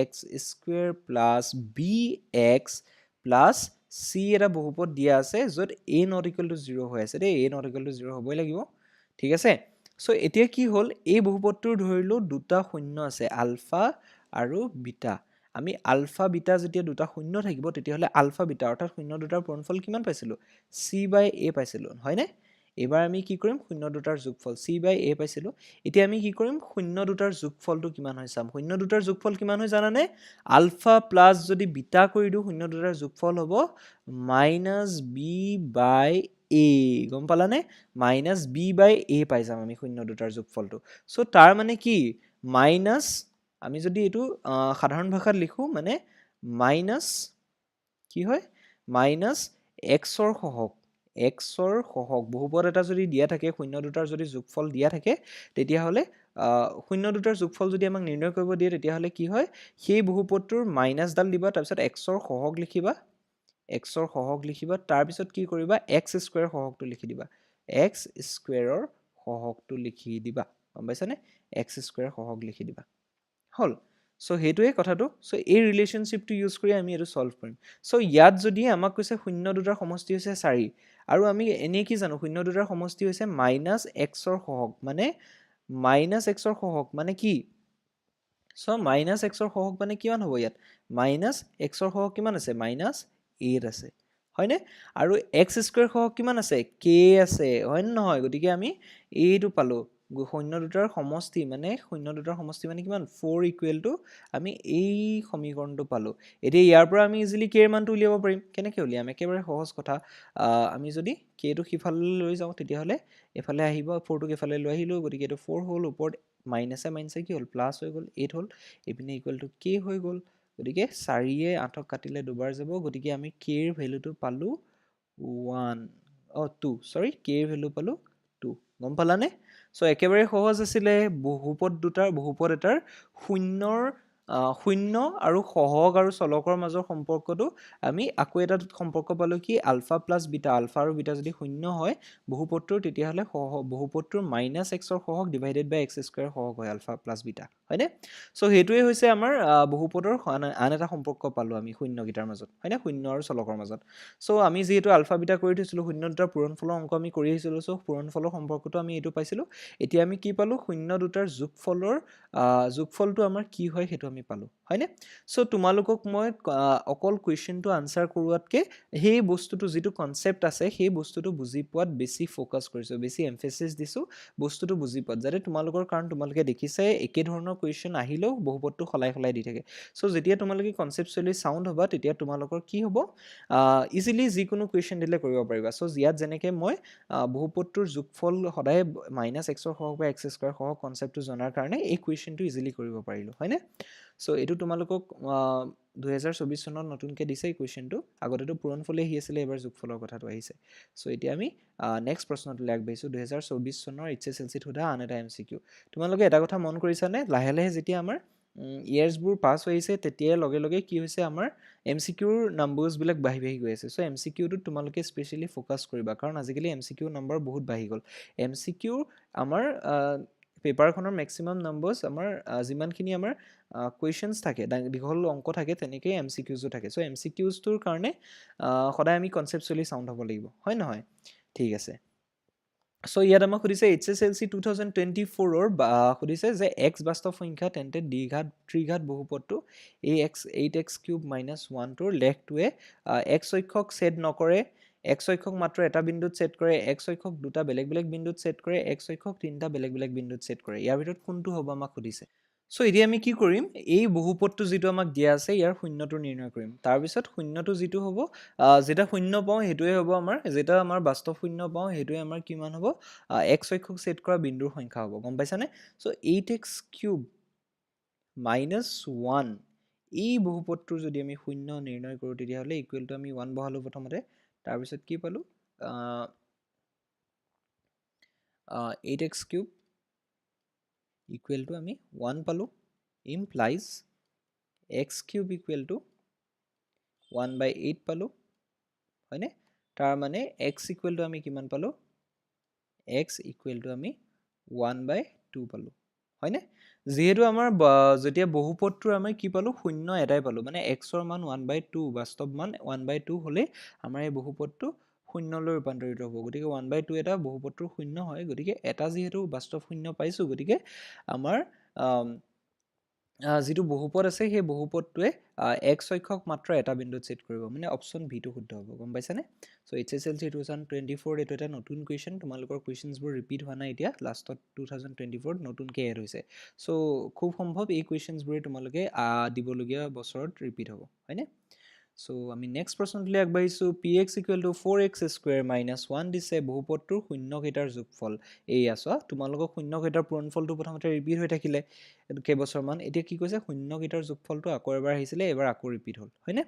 ax square plus bx plus c এটা বহুপদ দিয়া আছে য'ত a ≠ 0 হৈ আছে দেই a ≠ 0 হ'বই লাগিব ঠিক আছে সো এতিয়া কি হ'ল এই বহুপদটোৰ ধৰিলো দুটা শূন্য আছে আলফা আৰু বিটা আমি আলফা বিটা যেতিয়া দুটা শূন্য থাকিব তেতিয়াহ'লে আলফা বিটা অৰ্থাৎ শূন্য দুটাৰ পূৰণফল কিমান পাইছিলো c/a পাইছিলো হয়নে এবাৰ আমি কি কৰিম শূন্য দুটাৰ যোগফল c/a পাইছিলো এতিয়া আমি কি কৰিম শূন্য দুটাৰ যোগফলটো কিমান হয় চাম শূন্য দুটাৰ যোগফল কিমান হয় জানানে আলফা প্লাস যদি বিটা কৰি দিও শূন্য দুটাৰ যোগফল হ'ব -b/a গম পালানে -b/a পাই যাম আমি শূন্য দুটাৰ যোগফলটো সো তাৰ মানে কি মাইনাস আমি যদি এইটো সাধাৰণ ভাষাত লিখো মানে মাইনাস কি হয় মাইনাস x ৰ সহগ x ৰ সহগ বহুপদ এটা যদি দিয়া থাকে শূন্য দুটাৰ যদি যোগফল দিয়া থাকে তেতিয়াহ'লে শূন্য দুটাৰ যোগফল যদি আমাক নিৰ্ণয় কৰিব দিয়ে তেতিয়াহ'লে কি হয় সেই বহুপদটোৰ মাইনাস ডাল দিবা তাৰপিছত x ৰ সহগ লিখিবা তাৰপিছত কি কৰিবা x স্কয়াৰ সহগটো লিখি দিবা x স্কয়াৰৰ সহগটো লিখি দিবা গম পাইছানে x স্কয়াৰ সহগ লিখি দিবা হল সো হেতুৱে কথাটো সো এই ৰিলেশনশিপটো ইউজ কৰি আমি এটো সলভ কৰিম সো ইয়াত যদি আমাক কৈছে শূন্য দুটাৰ সমষ্টি হৈছে 4 আৰু আমি এনে কি জানো শূন্য দুটাৰ সমষ্টি হৈছে -x ৰ সহগ মানে -x ৰ সহগ মানে কি সো -x ৰ সহগ মানে কিমান হ'ব ইয়াত -x ৰ সহগ কিমান আছে -8 আছে হয়নে আৰু x স্কয়াৰ সহগ কিমান আছে k আছে হয় নহয় গতিকে আমি এইটো পালো শূন্য দুটাৰ সমষ্টি মানে কিমান 4 = আমি এই সমীকৰণটো পালো এতিয়া ইয়াৰ পৰা আমি ইজিলি k ৰ মানটো উলিয়াব পাৰিম কেনেকৈ উলিয়াম একেবাৰে সহজ কথা আমি যদি k টো সিফালে লৈ যাওঁ তেতিয়াহ'লে এফালে আহিব 4 টোক এফালে লৈ আহিলো গতিকে এইটো 4 হ'ল ওপৰত মাইনাসে কি হ'ল প্লাস হৈ গ'ল 8 হ'ল ইপিনে = k হৈ গ'ল গতিকে 4 এ 8ক কাটিলে দুবাৰ যাব গতিকে আমি k ৰ ভ্যালুটো পালো 2 সৰি k ৰ ভ্যালু পালো 2 গম পালানে সো একেবাৰে সহজ আছিলে বহুপদ এটাৰ শূন্যৰ শূন্য আৰু সহগ আৰু চলকৰ মাজৰ সম্পৰ্কটো আমি আকৌ এটা সম্পৰ্ক পালোঁ কি আলফা প্লাছ বিটা, আলফা আৰু বিটা যদি শূন্য হয় বহুপদটোৰ তেতিয়াহ'লে বহুপদটোৰ মাইনাছ এক্সৰ সহগ ডিভাইডেড বাই এক্স স্কুৱেৰ সহগ হয় আলফা প্লাছ বিটা, হয়নে? চ' সেইটোৱে হৈছে আমাৰ বহুপদৰ আন এটা সম্পৰ্ক পালোঁ আমি শূন্যকেইটাৰ মাজত, হয়নে? শূন্য আৰু চলকৰ মাজত। চ' আমি যিহেতু আলফা বিটা কৰি থৈছিলোঁ, শূন্য দুটাৰ পূৰণফলৰ অংক আমি কৰি আহিছিলোঁ, চ' পূৰণফলৰ সম্পৰ্কটো আমি এইটো পাইছিলোঁ। এতিয়া আমি কি পালোঁ? শূন্য দুটাৰ যোগফলটো আমাৰ কি হয় সেইটো আমি পালোঁ, হয়নে? চ' তোমালোকক মই অকল কুৱেশ্যনটো আনচাৰ কৰোৱাতকৈ সেই বস্তুটো যিটো কনচেপ্ট আছে সেই বস্তুটো বুজি পোৱাত বেছি ফ'কাছ কৰিছোঁ, বেছি এমফেচিছ দিছোঁ বস্তুটো বুজি পোৱাত, যাতে তোমালোকৰ, কাৰণ তোমালোকে দেখিছাই একে ধৰণৰ কুৱেশ্যন আহিলেও বহুপদটো সলাই সলাই দি থাকে। চ' যেতিয়া তোমালোকে কনচেপচুৱেলি চাউণ্ড হ'বা তেতিয়া তোমালোকৰ কি হ'ব, ইজিলি যিকোনো কুৱেশ্যন দিলে কৰিব পাৰিবা। চ' ইয়াত যেনেকৈ মই বহুপদটোৰ যোগফল সদায় মাইনাছ এক্সৰ সহগ বা এক্স স্কুৱেৰ সহগ কনচেপ্টটো জনাৰ কাৰণে এই কুৱেশ্যনটো ইজিলি কৰিব পাৰিলোঁ, হয়নে? চ' এইটো তোমালোকক 2024 চনত নতুনকৈ দিছে এই কুৱেশ্যনটো, আগতেতো পূৰণফলেই আহি আছিলে, এইবাৰ যোগফলৰ কথাটো আহিছে। চ' এতিয়া আমি নেক্সট প্ৰশ্নটোলৈ আগবাঢ়িছোঁ, 2024 চনৰ HSLCত সোধা আন এটা MCQ। তোমালোকে এটা কথা মন কৰিছানে, লাহে লাহে যেতিয়া আমাৰ ইয়েৰ্ছবোৰ পাছ হৈ আহিছে তেতিয়াই লগে লগে কি হৈছে, আমাৰ MCQৰ নাম্বাৰ্ছবিলাক বাঢ়ি বাঢ়ি গৈ আছে। চ' MCQটোত তোমালোকে স্পেচিয়েলি ফ'কাছ কৰিবা, কাৰণ আজিকালি MCQ নম্বৰ বহুত বাঢ়ি গ'ল। MCQ আমাৰ পেপাৰখনৰ মেক্সিমাম নাম্বাৰ্ছ আমাৰ যিমানখিনি আমাৰ কুৱেশ্যনছ থাকে, দীঘল অংক থাকে, তেনেকেই MCQজো থাকে। চ' MCQজটোৰ কাৰণে সদায় আমি কনচেপচুৱেলি চাউণ্ড হ'ব লাগিব, হয় নহয়? ঠিক আছে। চ' ইয়াত আমাক সুধিছে HSLC 2024ৰ সুধিছে যে এক্স বাস্তৱ সংখ্যা তেন্তে ত্ৰিঘাত বহুপদটো AX8x³ - 1টোৰ লেখটোৱে এক্স অক্ষক ছেদ নকৰে, এক্স অক্ষক মাত্ৰ এটা বিন্দুত ছেদ কৰে, এক্স অক্ষক দুটা বেলেগ বেলেগ বিন্দুত ছেদ কৰে, এক্স অক্ষক তিনিটা বেলেগ বেলেগ বিন্দুত ছেদ কৰে। ইয়াৰ ভিতৰত কোনটো হ'ব আমাক সুধিছে। চ' এতিয়া আমি কি কৰিম, এই বহুপদটো যিটো আমাক দিয়া আছে ইয়াৰ শূন্যটো নিৰ্ণয় কৰিম। তাৰপিছত শূন্যটো যিটো হ'ব, যেতিয়া শূন্য পাওঁ সেইটোৱে হ'ব আমাৰ, যেতিয়া আমাৰ বাস্তৱ শূন্য পাওঁ সেইটোৱে আমাৰ কিমান হ'ব, এক্স অক্ষক ছেদ কৰা বিন্দুৰ সংখ্যা হ'ব, গম পাইছানে? চ' 8x³ - 1 এই বহুপদটোৰ যদি আমি শূন্য নিৰ্ণয় কৰোঁ তেতিয়াহ'লে ইকুৱেলটো আমি 1 বহালোঁ প্ৰথমতে, তাৰপিছত কি পালোঁ, 8x³ ইকুৱেলটো আমি 1 পালোঁ, ইমপ্লাইজ x³ ইকুৱেলটো 1/8 পালোঁ, হয়নে? তাৰ মানে x ইকুৱেলটো আমি কিমান পালোঁ, x ইকুৱেলটো আমি 1/2 পালোঁ, হয়নে? যিহেতু আমাৰ যেতিয়া বহুপদটোৰ আমি কি পালোঁ, শূন্য এটাই পালোঁ, মানে xৰ মান 1/2, বাস্তৱ মান 1/2 হ'লেই আমাৰ এই বহুপদটো শূন্যলৈ ৰূপান্তৰিত হ'ব। গতিকে 1/2 এটা বহুপদটোৰ শূন্য হয়, গতিকে এটা যিহেতু বাস্তৱ শূন্য পাইছোঁ, গতিকে আমাৰ যিটো বহুপদ আছে সেই বহুপদটোৱে এক্স অক্ষক মাত্ৰ এটা বিন্দুত ছেদ কৰিব, মানে অপশ্যন বিটো শুদ্ধ হ'ব, গম পাইছানে? চ' HSLC 2024 এইটো এটা নতুন কুৱেশ্যন, তোমালোকৰ কুৱেশ্যনছবোৰ ৰিপিট হোৱা নাই, এতিয়া লাষ্টত 2024 নতুনকৈ এড হৈছে। চ' খুব সম্ভৱ এই কুৱেশ্যনছবোৰে তোমালোকে দিবলগীয়া বছৰত ৰিপিট হ'ব, হয়নে? চ' আমি নেক্সট প্ৰশ্নটোলৈ আগবাঢ়িছোঁ। PX = 4x² - 1 দিছে, বহুপদটোৰ শূন্যকেইটাৰ যোগফল এয়া চোৱা, তোমালোকক শূন্যকেইটাৰ পূৰণফলটো প্ৰথমতে ৰিপিট হৈ থাকিলে কেইবছৰমান, এতিয়া কি কৈছে, শূন্যকেইটাৰ যোগফলটো আকৌ এবাৰ আহিছিলে, এইবাৰ আকৌ ৰিপিট হ'ল, হয়নে?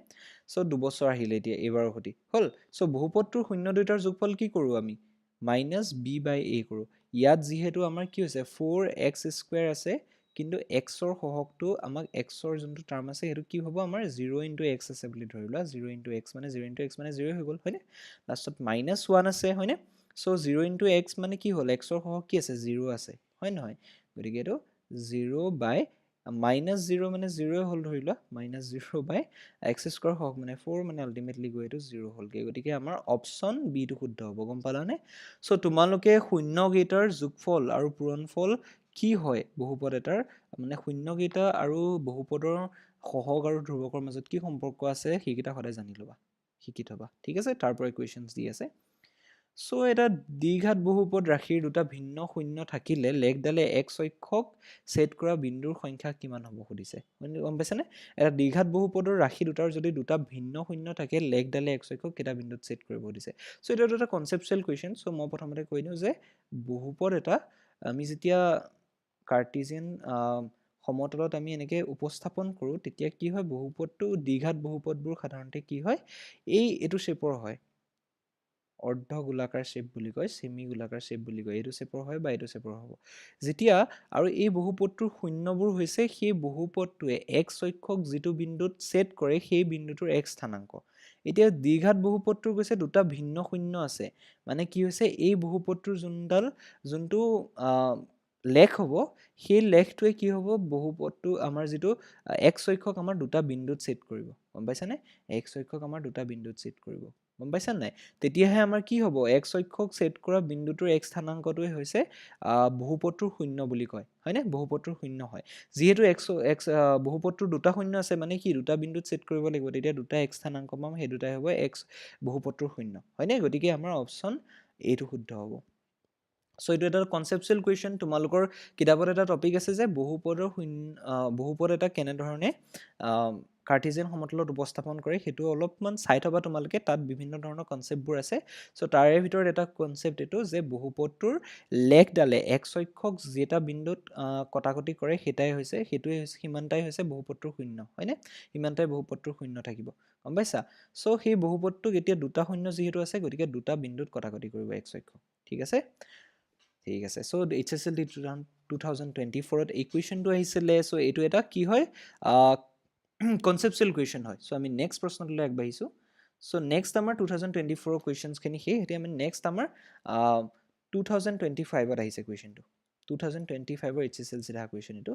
চ' 2 বছৰ আহিলে এতিয়া এইবাৰৰ সৈতে হ'ল। চ' বহুপদটোৰ শূন্য দুইটাৰ যোগফল কি কৰোঁ আমি, -b/a কৰোঁ। ইয়াত যিহেতু আমাৰ কি হৈছে 4x² আছে, কিন্তু এক্সৰ সহগটো আমাক এক্সৰ যোনটো টাৰ্ম আছে সেইটো কি হ'ব, আমাৰ 0 × x আছে বুলি ধৰি লোৱা, 0 × x মানে 0 × x মানে 0 হৈ গ'ল, হয়নে? লাষ্টত -1 আছে, হয়নে? চ' 0 × x মানে কি হ'ল, এক্সৰ সহগ কি আছে, 0 আছে, হয় নহয়? গতিকে এইটো 0/, -0 মানে 0 হ'ল ধৰি লোৱা, -0/x² সহগ মানে 4, মানে আল্টিমেটলি গৈ এইটো 0 হ'লগৈ। গতিকে আমাৰ অপশ্যন বিটো শুদ্ধ হ'ব, গম পালানে? চ' তোমালোকে শূন্যকেইটাৰ যোগফল আৰু পূৰণফল কি হয় বহুপদ এটাৰ, মানে শূন্যকেইটা আৰু বহুপদৰ সহগ আৰু ধ্ৰুৱকৰ মাজত কি সম্পৰ্ক আছে সেইকেইটা সদায় জানি ল'বা, শিকি থবা, ঠিক আছে? তাৰ পৰাই কুৱেশ্যনছ দি আছে। চ' এটা দ্বিঘাত বহুপদ ৰাশিৰ দুটা ভিন্ন শূন্য থাকিলে লেখডালে এক্স অক্ষক ছেদ কৰা বিন্দুৰ সংখ্যা কিমান হ'ব সুধিছে, গম পাইছেনে? এটা দ্বিঘাত বহুপদৰ ৰাশি দুটাৰ যদি দুটা ভিন্ন শূন্য থাকে লেখডালে এক্স অক্ষক কেইটা বিন্দুত ছেদ কৰিব সুধিছে। চ' এইটো এটা কনচেপচুৱেল কুৱেশ্যন। চ' মই প্ৰথমতে কৈ দিওঁ যে বহুপদ এটা আমি যেতিয়া কাৰ্টিজিয়ান সমতলত আমি এনেকৈ উপস্থাপন কৰোঁ তেতিয়া কি হয়, বহুপদটো দ্বিঘাত বহুপদবোৰ সাধাৰণতে কি হয়, এইটো শ্বেপৰ হয়, অৰ্ধ গোলাকাৰ শ্বেপ বুলি কয়, সেমি গোলাকাৰ শ্বেপ বুলি কয়, এইটো শ্বেপৰ হয় বা এইটো শ্বেপৰ হ'ব। যেতিয়া আৰু এই বহুপদটোৰ শূন্যবোৰ হৈছে সেই বহুপদটোৱে x অক্ষক যিটো বিন্দুত ছেদ কৰে সেই বিন্দুটোৰ x স্থানাংক। এতিয়া দ্বিঘাত বহুপদটোৰ কৈছে দুটা ভিন্ন শূন্য আছে, মানে কি হৈছে এই বহুপদটোৰ যোনটো লেখ হ'ব সেই লেখটোৱে কি হ'ব, বহুপদটো আমাৰ যিটো x অক্ষক আমাৰ দুটা বিন্দুত ছেদ কৰিব, গম পাইছানে? x অক্ষক আমাৰ দুটা বিন্দুত ছেদ কৰিব, গম পাইছা নাই? তেতিয়াহে আমাৰ কি হ'ব, x অক্ষক ছেদ কৰা বিন্দুটোৰ x স্থানাংকটোৱে হৈছে বহুপদটোৰ শূন্য বুলি কয়, হয়নে? বহুপদটোৰ শূন্য হয়। যিহেতু বহুপদটোৰ দুটা শূন্য আছে, মানে কি দুটা বিন্দুত ছেদ কৰিব লাগিব, তেতিয়া দুটা x স্থানাংক পাম, সেই দুটাই হ'ব x বহুপদটোৰ শূন্য, হয়নে? গতিকে আমাৰ অপশ্যন এইটো শুদ্ধ হ'ব। চ' এইটো এটা কনচেপচুৱেল কুৱেশ্যন। তোমালোকৰ কিতাপত এটা টপিক আছে যে বহুপদ এটা কেনেধৰণে কাৰ্টেছিয়ান সমতলত উপস্থাপন কৰে, সেইটো অলপমান চাই থবা তোমালোকে, তাত বিভিন্ন ধৰণৰ কনচেপ্টবোৰ আছে। চ' তাৰে ভিতৰত এটা কনচেপ্ট এইটো যে বহুপদটোৰ লেখডালে x অক্ষক যেটা বিন্দুত কটাকটি কৰে সিমানটাই হৈছে বহুপদটোৰ শূন্য, হয়নে? সিমানটাই বহুপদটোৰ শূন্য থাকিব, গম পাইছা? চ' সেই বহুপদটোক এতিয়া দুটা শূন্য যিহেতু আছে, গতিকে দুটা বিন্দুত কটাকটি কৰিব x অক্ষক, ঠিক আছে? ঠিক আছে। চ' HSLD 2024ত এই কুৱেশ্যনটো আহিছিলে। চ' এইটো এটা কি হয়, কনচেপচুৱেল কুৱেশ্যন হয়। চ' আমি নেক্সট প্ৰশ্নটোলৈ আগবাঢ়িছোঁ। চ' নেক্সট আমাৰ 2024 কুৱেশ্যনছখিনি এতিয়া আমি নেক্সট আমাৰ 2025ত আহিছে কুৱেশ্যনটো, 2025ৰ HSLC অহা কুৱেশ্যন এইটো।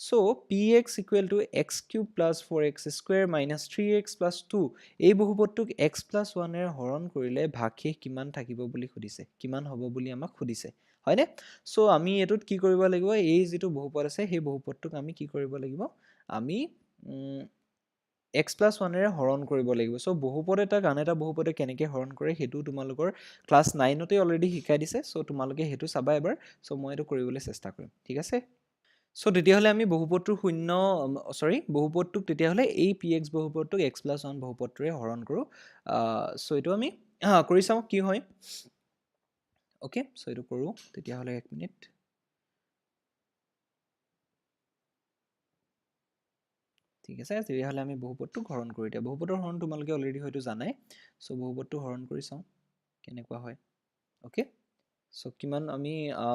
চ' px equal to x cube plus 4x square minus 3x plus 2 এই বহুপদটোক x প্লাছ 1ৰে হৰণ কৰিলে ভাগশেষ কিমান থাকিব বুলি সুধিছে, কিমান হ'ব বুলি আমাক সুধিছে, হয়নে? চ' আমি এইটোত কি কৰিব লাগিব, এই যিটো বহুপদ আছে সেই বহুপদটোক আমি কি কৰিব লাগিব, আমি x প্লাছ 1ৰে হৰণ কৰিব লাগিব। চ' বহুপদ এটাক আন এটা বহুপদে কেনেকৈ হৰণ কৰে সেইটো তোমালোকৰ ক্লাছ 9তেই অলৰেডি শিকাই দিছে। চ' তোমালোকে সেইটো চাবা এবাৰ। চ' মই এইটো কৰিবলৈ চেষ্টা কৰিম, ঠিক আছে? চ' তেতিয়াহ'লে আমি বহুপদটোক তেতিয়াহ'লে এই px বহুপদটোক x প্লাছ 1 বহুপদটোৰে হৰণ কৰোঁ। চ' এইটো আমি কৰি চাওঁ কি হয়। অ'কে, চ' এইটো কৰোঁ তেতিয়াহ'লে, এক মিনিট। ঠিক আছে, তেতিয়াহ'লে আমি বহুপদটোক হৰণ কৰোঁ। এতিয়া বহুপদৰ হৰণ তোমালোকে অলৰেডি হয়তো জানাই। চ' বহুপদটো হৰণ কৰি চাওঁ কেনেকুৱা হয়। অ'কে, চ' কিমান আমি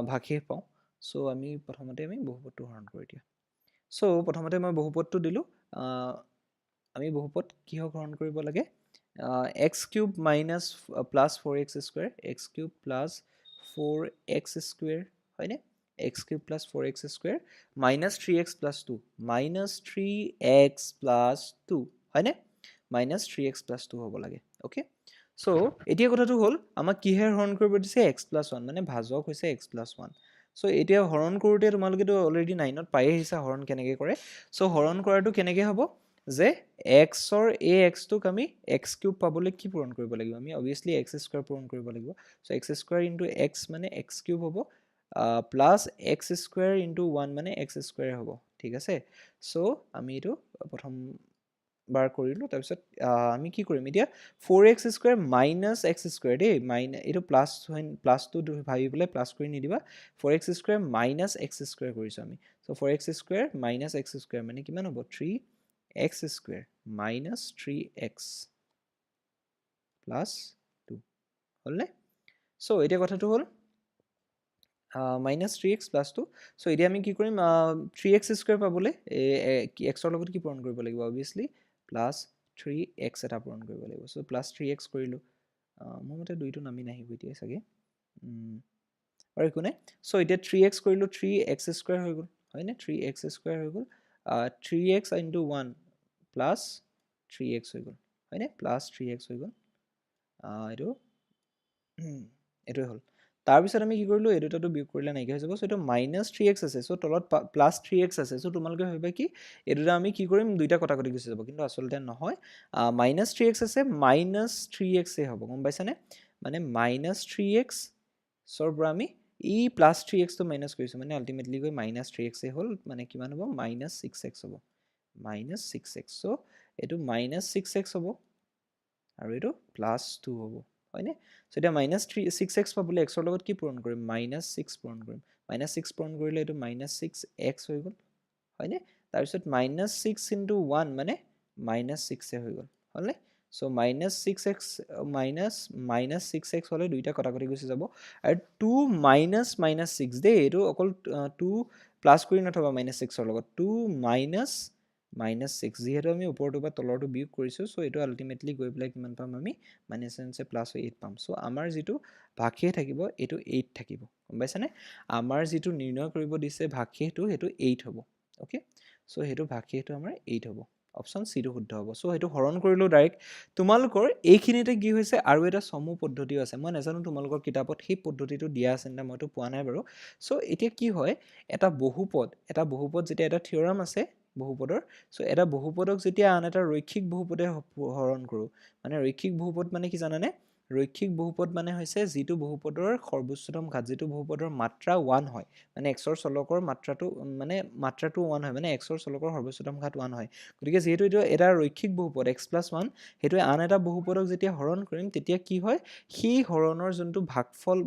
ভাগশেষ পাওঁ। চ' আমি প্ৰথমতে বহুপদটো হৰণ কৰোঁ এতিয়া। চ' প্ৰথমতে মই বহুপদটো দিলোঁ। আমি বহুপদ কিহক হৰণ কৰিব লাগে, x cube minus plus 4x square, x cube plus 4x square, হয়নে? X cube plus 4x square minus 3x plus 2, minus 3x plus 2, হয়নে? মাইনাছ 3x প্লাছ 2 হ'ব লাগে। অ'কে, চ' এতিয়া কথাটো হ'ল আমাক কিহে হৰণ কৰিব দিছে, x প্লাছ 1, মানে ভাজক হৈছে x প্লাছ 1। চ' এতিয়া হৰণ কৰোঁতে তোমালোকেতো অলৰেডি 9ত পায়ে আহিছা হৰণ কেনেকৈ কৰে। চ' হৰণ কৰাটো কেনেকৈ হ'ব যে এক্সৰ এই এক্সটোক আমি এক্স কিউব পাবলৈ কি পূৰণ কৰিব লাগিব, আমি অবভিয়াছলি এক্স স্কুৱেৰ পূৰণ কৰিব লাগিব। চ' এক্স স্কুৱেৰ ইনটু এক্স মানে এক্স কিউব হ'ব, প্লাছ এক্স স্কুৱেৰ ইনটু 1 মানে এক্স স্কুৱেৰ হ'ব, ঠিক আছে? চ' আমি এইটো প্ৰথমবাৰ কৰিলোঁ। তাৰপিছত আমি কি কৰিম এতিয়া, 4x square minus x square, দেই এইটো প্লাছটো ভাবি পেলাই প্লাছ কৰি নিদিবা। 4x square minus x square কৰিছোঁ আমি। চ' 4x square minus x square মানে কিমান হ'ব, 3x square minus 3x plus 2, হ'লনে? চ' এতিয়া কথাটো হ'ল মাইনাছ 3x প্লাছ 2। চ' এতিয়া আমি কি কৰিম, 3x স্কুৱেৰ পাবলৈ এক্সৰ লগত কি পূৰণ কৰিব লাগিব, অবভিয়াছলি প্লাছ 3x এটা পূৰণ কৰিব লাগিব। চ' প্লাছ 3x কৰিলোঁ, মোৰ মতে 2টো নামি নাহিব এতিয়া চাগে, আৰু একো নাই। চ' এতিয়া 3x কৰিলোঁ, 3x স্কুৱেৰ হৈ গ'ল, হয়নে? 3x স্কুৱেৰ হৈ গ'ল, 3x ইনটু 1 প্লাছ 3x হৈ গ'ল, হয়নে? প্লাছ 3x হৈ গ'ল, এইটোৱে হ'ল। তাৰপিছত আমি কি কৰিলোঁ, এই দুটাটো বিয়োগ কৰিলে নাইকিয়া হৈ যাব। চ' এইটো মাইনাছ 3x আছে, চ' তলত প্লাছ 3x আছে। চ' তোমালোকে ভাবিবা কি এই দুটা আমি কি কৰিম, দুইটা কটাকটি গুচি যাব, কিন্তু আচলতে নহয়। মাইনাছ 3x আছে, মাইনাছ 3x হ'ব, গম পাইছানে? মানে মাইনাছ 3xৰ পৰা আমি এই প্লাছ 3xটো মাইনাছ কৰিছোঁ, মানে আল্টিমেটলি গৈ মাইনাছ 3x হ'ল, মানে কিমান হ'ব, মাইনাছ 6x হ'ব, মাইনাছ 6x। চ' এইটো মাইনাছ 6x হ'ব আৰু এইটো প্লাছ 2 হ'ব, হয়নে? চ' এতিয়া মাইনাছ 6x পাবলৈ এক্সৰ লগত কি পূৰণ কৰিম, মাইনাছ 6 পূৰণ কৰিম। মাইনাছ 6 পূৰণ কৰিলে এইটো মাইনাছ 6x হৈ গ'ল, হয়নে? তাৰপিছত মাইনাছ 6 ইনটু 1 মানে মাইনাছ 6 হৈ গ'ল, হ'লনে? সো -6x মাইনাছ 6x হ'লে দুইটা কটাকটি গুচি যাব আৰু 2 -6 দেই এইটো অকল 2 প্লাছ কৰি নথবা -6ৰ লগত 2 -6 যিহেতু আমি ওপৰটো বা তলৰটো বিয়োগ কৰিছোঁ চ' এইটো আল্টিমেটলি গৈ পেলাই কিমান পাম আমি -8 পাম চ' আমাৰ যিটো ভাগশেষ থাকিব এইটো 8 থাকিব গম পাইছানে আমাৰ যিটো নিৰ্ণয় কৰিব দিছে ভাগশেষটো সেইটো 8 হ'ব অ'কে চ' সেইটো ভাগশেষটো আমাৰ 8 হ'ব অপশ্যন চিটো শুদ্ধ হ'ব চ' সেইটো হৰণ কৰিলোঁ ডাইৰেক্ট তোমালোকৰ এইখিনিতে কি হৈছে আৰু এটা চমু পদ্ধতিও আছে মই নাজানো তোমালোকৰ কিতাপত সেই পদ্ধতিটো দিয়া আছে নে মইতো পোৱা নাই বাৰু চ' এতিয়া কি হয় এটা বহুপদ যেতিয়া এটা থিয়ৰাম আছে বহুপদৰ চ' এটা বহুপদক যেতিয়া আন এটা ৰৈখিক বহুপদে হৰণ কৰোঁ মানে ৰৈখিক বহুপদ মানে কি জানানে ৰৈখিক বহুপদ মানে হৈছে যিটো বহুপদৰ সৰ্বোচ্চতম ঘাত যিটো বহুপদৰ মাত্ৰা 1 হয় মানে xৰ চলকৰ মাত্ৰাটো 1 হয় মানে xৰ চলকৰ সৰ্বোচ্চতম ঘাত 1 হয় গতিকে যিহেতু এইটো এটা ৰৈখিক বহুপদ x + 1 সেইটোৱে আন এটা বহুপদক যেতিয়া হৰণ কৰিম তেতিয়া কি হয় সেই হৰণৰ যোনটো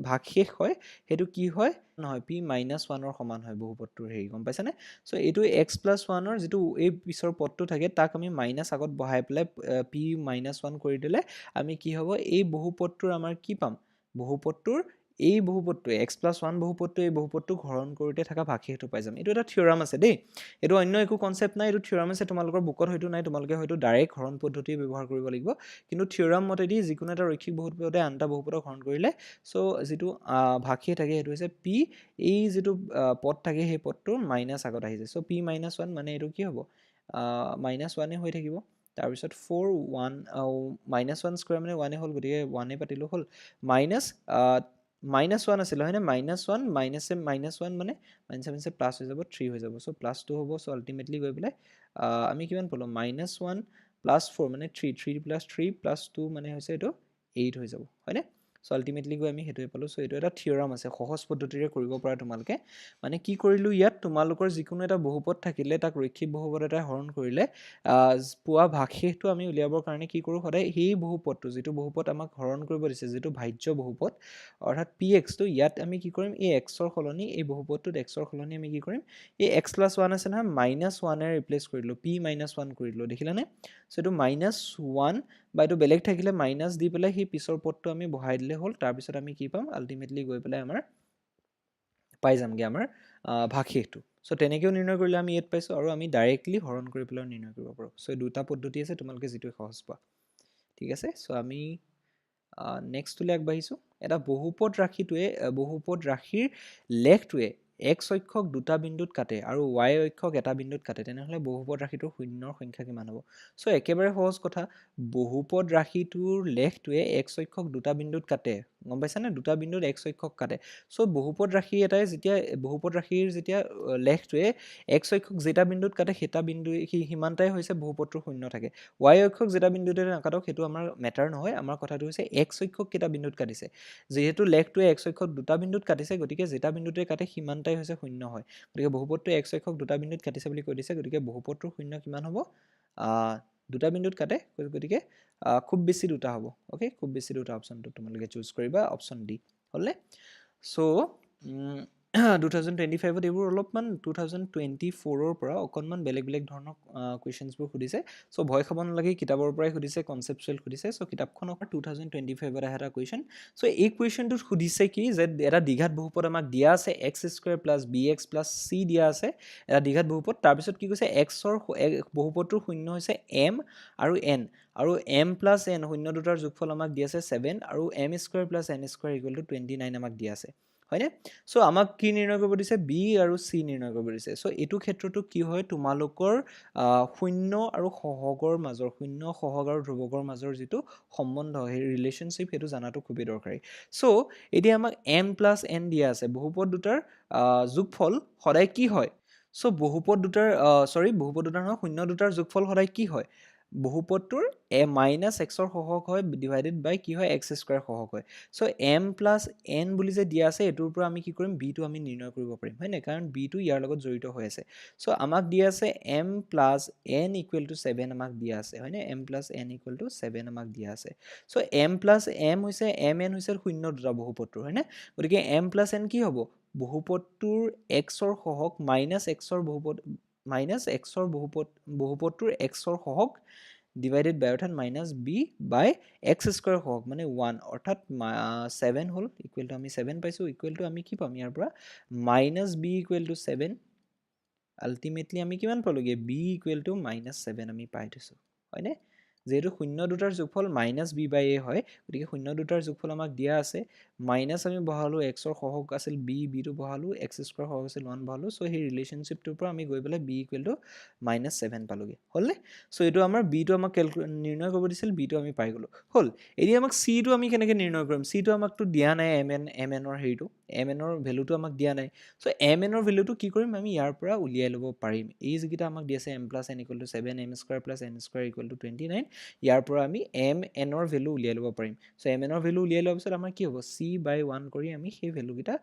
ভাগশেষ হয় সেইটো কি হয় নহয় p - 1ৰ সমান হয় বহুপদটোৰ হেৰি গম পাইছানে চ' এইটো x + 1ৰ যিটো এই পিছৰ পদটো থাকে তাক আমি মাইনাছ আগত বহাই পেলাই p - 1 কৰি দিলে আমি কি হ'ব এই বহুপদটোৰ আমাৰ কি পাম বহুপদটোৰ এই বহুপদটোৱে x + 1 বহুপদটোৱে এই বহুপদটোক হৰণ কৰোঁতে থকা ভাগশেষটো পাই যাম এইটো এটা থিয়ৰাম আছে দেই এইটো অন্য একো কনচেপ্ট নাই এইটো থিয়ৰাম আছে তোমালোকৰ বুকত হয়তো নাই তোমালোকে হয়তো ডাইৰেক্ট হৰণ পদ্ধতি ব্যৱহাৰ কৰিব লাগিব কিন্তু থিয়ৰাম মতেদি যিকোনো এটা ৰৈখিক বহুপদে আন এটা বহুপদক হৰণ কৰিলে চ' যিটো ভাগশেষ থাকে সেইটো হৈছে p এই যিটো পদ থাকে সেই পদটোৰ মাইনাছ আগত আহিছে চ' p - 1 মানে এইটো কি হ'ব -1 হৈ থাকিব তাৰপিছত 4 1 -1 স্কুৱেৰ মানে 1 হ'ল গতিকে 1 পাতিলোঁ হ'ল -1 আছিলে হয়নে -1 -1 মানে -1 প্লাছ হৈ যাব 3 হৈ যাব চ' +2 হ'ব চ' আল্টিমেটলি গৈ পেলাই আমি কিমান পালোঁ -1 + 4 মানে 3 + 3 + 2 মানে হৈছে এইটো 8 হৈ যাব হয়নে চ' আল্টিমেটলি গৈ আমি সেইটোৱে পালোঁ চ' এইটো এটা থিয়ৰাম আছে সহজ পদ্ধতিৰে কৰিব পৰা তোমালোকে মানে কি কৰিলোঁ ইয়াত তোমালোকৰ যিকোনো এটা বহুপদ থাকিলে তাক ৰৈখিক বহুপদ এটাই হৰণ কৰিলে পোৱা ভাগশেষটো আমি উলিয়াবৰ কাৰণে কি কৰোঁ সদায় সেই বহুপদটো যিটো বহুপদ আমাক হৰণ কৰিব দিছে যিটো ভাজ্য বহুপদ অৰ্থাৎ pxটো ইয়াত আমি কি কৰিম এই xৰ সলনি এই বহুপদটোত xৰ সলনি আমি কি কৰিম এই x + 1 আছে নহয় -1 এৰে ৰিপ্লেচ কৰিলোঁ p - 1 কৰিলোঁ দেখিলানে চ' এইটো -1 বা এইটো বেলেগ থাকিলে মাইনাছ দি পেলাই সেই পিছৰ পদটো আমি বহাই দিলে হ'ল তাৰপিছত আমি কি পাম আল্টিমেটলি গৈ পেলাই আমাৰ পাই যামগৈ আমাৰ ভাগশেষটো চ' তেনেকৈও নিৰ্ণয় কৰিলে আমি 8 পাইছোঁ আৰু আমি ডাইৰেক্টলি হৰণ কৰি পেলাই নিৰ্ণয় কৰিব পাৰোঁ চ' দুটা পদ্ধতি আছে তোমালোকে যিটোৱে সহজ পোৱা ঠিক আছে চ' আমি নেক্সটলৈ আগবাঢ়িছোঁ এটা বহুপদ ৰাশিৰ লেখটোৱে x অক্ষক দুটা বিন্দুত কাটে আৰু y অক্ষক এটা বিন্দুত কাটে তেনেহ'লে বহুপদ ৰাশিটোৰ শূন্যৰ সংখ্যা কিমান হ'ব চ' একেবাৰে সহজ কথা বহুপদ ৰাশিটোৰ লেখটোৱে x অক্ষক দুটা বিন্দুত কাটে গম পাইছানে দুটা বিন্দুত x অক্ষক কাটে চ' বহুপদ ৰাশি এটাই যেতিয়া বহুপদ ৰাশিৰ যেতিয়া লেখটোৱে x অক্ষক যেটা বিন্দুত কাটে সেইটা বিন্দু সিমানটাই হৈছে বহুপদটোৰ শূন্য থাকে y অক্ষক যেটা বিন্দুতে নাকাটক সেইটো আমাৰ মেটাৰ নহয় আমাৰ কথাটো হৈছে x অক্ষক কেইটা বিন্দুত কাটিছে যিহেতু লেখটোৱে x অক্ষক দুটা বিন্দুত কাটিছে গতিকে যেটা বিন্দুতে কাটে সিমানটাই হৈছে শূন্য হয় গতিকে বহুপদটোৱে x অক্ষক দুটা বিন্দুত কাটিছে বুলি কৈ দিছে গতিকে বহুপদটোৰ শূন্য কিমান হ'ব দুটা বিন্দুত কাটে গতিকে খুব বেছি দুটা হ'ব অ'কে খুব বেছি দুটা অপশ্যনটো তোমালোকে চুজ কৰিবা অপশ্যন ডি হ'লনে চ' 2025ত এইবোৰ অলপমান 2024ৰ পৰা অকণমান বেলেগ ধৰণৰ কুৱেশ্যনছবোৰ সুধিছে চ' ভয় খাব নালাগে কিতাপৰ পৰাই সুধিছে কনচেপচুৱেল সুধিছে চ' কিতাপখনৰ 2025ত আহে এটা কুৱেশ্যন চ' এই কুৱেশ্যনটোত সুধিছে কি যে এটা দ্বিঘাত বহুপদ আমাক দিয়া আছে x² + bx + c দিয়া আছে এটা দ্বিঘাত বহুপদ তাৰপিছত কি কৈছে xৰ বহুপদটোৰ শূন্য হৈছে m আৰু n আৰু m + n শূন্য দুটাৰ যোগফল আমাক দি আছে 7 আৰু m² + n² = 29 আমাক দিয়া আছে হয়নে চ' আমাক কি নিৰ্ণয় কৰিব দিছে b আৰু c নিৰ্ণয় কৰিব দিছে চ' এইটো ক্ষেত্ৰতো কি হয় তোমালোকৰ শূন্য আৰু সহগৰ মাজৰ শূন্য সহগ আৰু ধ্ৰুৱকৰ মাজৰ যিটো সম্বন্ধ সেই ৰিলেশ্যনশ্বিপ সেইটো জনাটো খুবেই দৰকাৰী চ' এতিয়া আমাক m + n দিয়া আছে বহুপদ দুটাৰ যোগফল সদায় কি হয় চ' বহুপদ দুটাৰ নহয় শূন্য দুটাৰ যোগফল সদায় কি হয় বহুপদটোৰ -xৰ সহগ হয় ডিভাইডেড বাই কি হয় x² সহগ হয় চ' m + n বুলি যে দিয়া আছে এইটোৰ পৰা আমি কি কৰিম b টো আমি নিৰ্ণয় কৰিব পাৰিম হয় নাই কাৰণ b টো ইয়াৰ লগত জড়িত হৈ আছে চ' আমাক দিয়া আছে m + n = 7 আমাক দিয়া আছে হয়নে m + n = 7 আমাক দিয়া আছে চ' m + m হৈছে mn হৈছে শূন্য দুটা বহুপদটোৰ হয়নে গতিকে m + n কি হ'ব বহুপদটোৰ xৰ সহগ -xৰ বহুপদটোৰ xৰ সহগ ডিভাইডেড বাই অৰ্থাৎ মাইনাছ বি বাই এক্স স্কুৱাৰ হওক মানে 1 অৰ্থাৎ 7 হ'ল ইকুৱেল টু আমি 7 পাইছোঁ ইকুৱেল টু আমি কি পাম ইয়াৰ পৰা minus B equal to 7 ultimately আমি কিমান পালোঁগৈ বি ইকুৱেল টু মাইনাছ 7 আমি পাই থৈছোঁ হয়নে যেহেতু শূন্য দুটাৰ যোগফল মাইনাছ বি বাই এ হয় গতিকে শূন্য দুটাৰ যোগফল আমাক দিয়া আছে মাইনাছ আমি বহালোঁ এক্সৰ সহগ আছিল বি বিটো বহালোঁ এক্স স্কুৱাৰ সহগ আছিল 1 বহালোঁ চ' সেই ৰিলেশ্যনশ্বিপটোৰ পৰা আমি গৈ পেলাই বি ইকুৱেল টু মাইনাছ 7 পালোঁগৈ হ'লনে চ' এইটো আমাৰ বিটো আমাক নিৰ্ণয় কৰিব দিছিল বিটো আমি পাই গ'লোঁ হ'ল এতিয়া আমাক চিটো আমি কেনেকৈ নিৰ্ণয় কৰিম চিটো আমাকতো দিয়া নাই এম এনৰ হেৰিটো এম এনৰ ভেলুটো আমাক দিয়া নাই চ' এম এনৰ ভেলুটো কি কৰিম আমি ইয়াৰ পৰা উলিয়াই ল'ব পাৰিম এই যিকেইটা আমাক দি আছে M plus N equal to 7 M square plus N square equal to 29 ইয়াৰ পৰা আমি এম এনৰ ভেলু উলিয়াই ল'ব পাৰিম চ' এম এনৰ ভেলু উলিয়াই লোৱাৰ পিছত আমাৰ কি হ'ব চি বাই 1 কৰি আমি সেই ভেলুকেইটা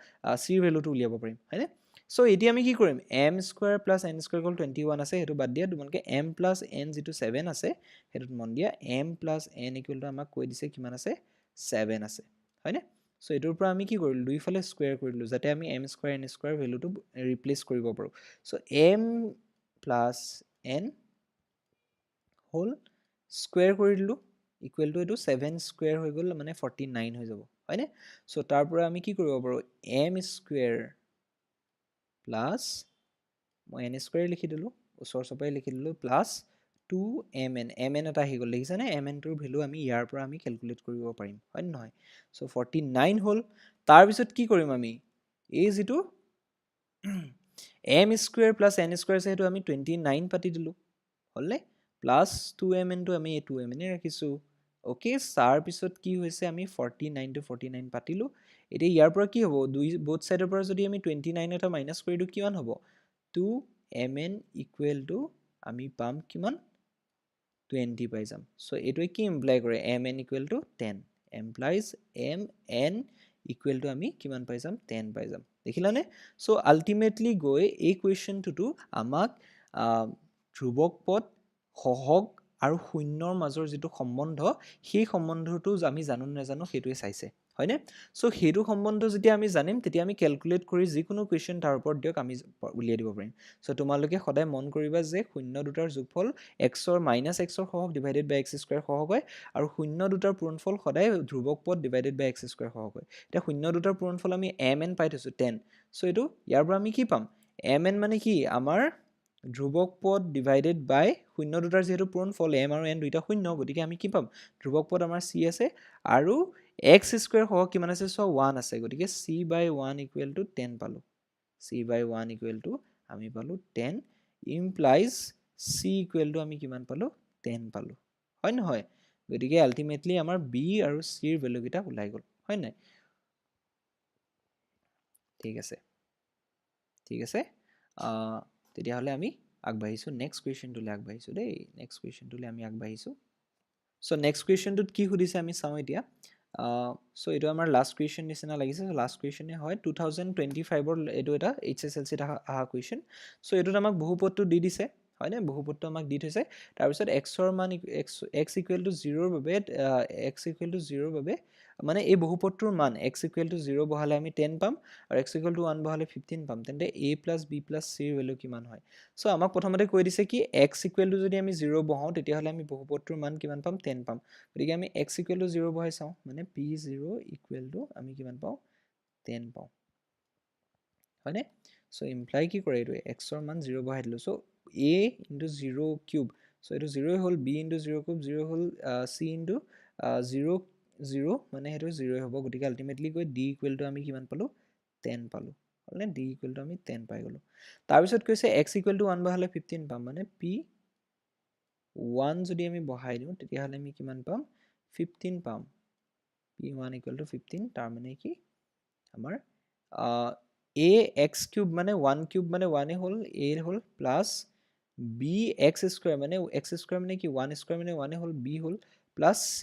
চিৰ ভেলুটো উলিয়াব পাৰিম হয়নে চ' এতিয়া আমি কি কৰিম M square plus N square equal 21 আছে সেইটো বাদ দিয়া তোমালোকে এম প্লাছ এন যিটো 7 আছে সেইটোত মন দিয়া M plus N equal to আমাক কৈ দিছে কিমান আছে 7 আছে হয়নে চ' এইটোৰ পৰা আমি কি কৰিলোঁ দুইফালে স্কুৱেৰ কৰিলোঁ যাতে আমি এম স্কুৱাৰ এন স্কুৱাৰ ভেলুটো ৰিপ্লেচ কৰিব পাৰোঁ চ' এম প্লাছ এন হ'ল স্কুৱেৰ কৰি দিলোঁ ইকুৱেল টু এইটো 7 স্কুৱেৰ হৈ গ'ল মানে 49 হৈ যাব হয়নে চ' তাৰ পৰা আমি কি কৰিব পাৰোঁ এম স্কুৱেৰ প্লাছ মই এন স্কুৱেৰ লিখি দিলোঁ ওচৰ চপাই লিখি দিলোঁ প্লাছ 2 এম এন এটা আহি গ'ল দেখিছানে এম এনটোৰ ভেলু আমি ইয়াৰ পৰা আমি কেলকুলেট কৰিব পাৰিম হয় নে নহয় চ' 49 হ'ল তাৰপিছত কি কৰিম আমি এই যিটো M square plus N square আছে সেইটো আমি 29 পাতি দিলোঁ হ'লনে প্লাছ 2mnটো আমি এই 2mn ৰাখিছোঁ অ'কে তাৰপিছত কি হৈছে আমি 49 to 49 পাতিলোঁ এতিয়া ইয়াৰ পৰা কি হ'ব বোথ ছাইডৰ পৰা যদি আমি 29 এটা মাইনাছ কৰি দিওঁ কিমান হ'ব 2mn ইকুৱেল টু আমি পাম কিমান 20 পাই যাম চ' এইটোৱে কি ইমপ্লাই কৰে mn equal to 10 implies mn equal to আমি কিমান পাই যাম 10 পাই যাম দেখিলানে চ' আল্টিমেটলি গৈ এই কুৱেশ্যনটোতো আমাক ধ্ৰুৱক পদ সহগ আৰু শূন্যৰ মাজৰ যিটো সম্বন্ধ সেই সম্বন্ধটো আমি জানো নাজানো সেইটোৱে চাইছে হয়নে চ' সেইটো সম্বন্ধ যেতিয়া আমি জানিম তেতিয়া আমি কেলকুলেট কৰি যিকোনো কুৱেশ্যন তাৰ ওপৰত দিয়ক আমি উলিয়াই দিব পাৰিম চ' তোমালোকে সদায় মন কৰিবা যে শূন্য দুটাৰ যোগফল এক্সৰ মাইনাছ এক্সৰ সহগ ডিভাইডেড বাই এক্স স্কুৱেৰ সহগ হয় আৰু শূন্য দুটাৰ পূৰণফল সদায় ধ্ৰুৱক পদ ডিভাইডেড বাই এক্স স্কুৱেৰ সহগ হয় এতিয়া শূন্য দুটাৰ পূৰণফল আমি এম এন পাই থৈছোঁ 10 চ' এইটো ইয়াৰ পৰা আমি কি পাম এম এন মানে কি আমাৰ ধ্ৰুৱক পদ ডিভাইডেড বাই শূন্য দুটাৰ যিহেতু পূৰণফল এম আৰু এন দুইটা শূন্য গতিকে আমি কি পাম ধ্ৰুৱক পদ আমাৰ চি আছে আৰু এক্স স্কুৱেৰ সহগ কিমান আছে চ' 1 আছে গতিকে চি বাই 1 ইকুৱেল টু 10 পালোঁ চি বাই 1 ইকুৱেল টু আমি পালোঁ 10 ইমপ্লাইজ চি ইকুৱেল টু আমি কিমান পালোঁ 10 পালোঁ হয় নহয় গতিকে আল্টিমেটলি আমাৰ বি আৰু চিৰ ভেলুকেইটা ওলাই গ'ল হয় নাই ঠিক আছে তেতিয়াহ'লে আমি আগবাঢ়িছোঁ নেক্সট কুৱেশ্যনটোলৈ আগবাঢ়িছোঁ দেই নেক্সট কুৱেশ্যনটোলৈ আমি আগবাঢ়িছোঁ চ' নেক্সট কুৱেশ্যনটোত কি সুধিছে আমি চাওঁ এতিয়া চ' এইটো আমাৰ লাষ্ট কুৱেশ্যন নিচিনা লাগিছে লাষ্ট কুৱেশ্যনে হয় 2025ৰ এইটো এটা HSLCত অহা কুৱেশ্যন চ' এইটোত আমাক বহুপদটো দি দিছে হয়নে বহুপদটো আমাক দি থৈছে তাৰপিছত এক্সৰ মান এক্স ইকুৱেল টু 0ৰ বাবে এক্স ইকুৱেল টু 0ৰ বাবে মানে এই বহুপদটোৰ মান এক্স ইকুৱেল টু 0 বহালে আমি 10 পাম আৰু এক্স ইকুৱেল টু 1 বহালে 15 পাম তেন্তে a প্লাছ বি প্লাছ চিৰ ভেলু কিমান হয় চ' আমাক প্ৰথমতে কৈ দিছে কি এক্স ইকুৱেল টু যদি আমি 0 বহাওঁ তেতিয়াহ'লে আমি বহুপদটোৰ মান কিমান পাম 10 পাম গতিকে আমি এক্স ইকুৱেল টু 0 বহাই চাওঁ মানে p0 ইকুৱেল টু আমি কিমান পাওঁ 10 পাওঁ হয়নে চ' ইমপ্লাই কি কৰে এইটো এক্সৰ মান 0 বহাই দিলোঁ চ' a ইনটু 0 কিউব চ' এইটো 0 হ'ল b ইনটু 0 কিউব 0 হ'ল c ইনটু 0 মানে সেইটো 0 হ'ব গতিকে আল্টিমেটলি গৈ d ইকুৱেল টু আমি কিমান পালোঁ 10 পালোঁ হ'লনে d ইকুৱেল টু আমি 10 পাই গ'লোঁ তাৰপিছত কৈছে x ইকুৱেল টু 1 বহালে 15 পাম মানে p1 যদি আমি বহাই দিওঁ তেতিয়াহ'লে আমি কিমান পাম 15 পাম p1 ইকুৱেল টু 15 তাৰ মানে কি আমাৰ a x কিউব মানে 1 কিউব মানে 1 হ'ল a হ'ল প্লাছ b x স্কুৱেৰ মানে x স্কুৱেৰ মানে কি 1 স্কুৱেৰ মানে 1 হ'ল b হ'ল প্লাছ c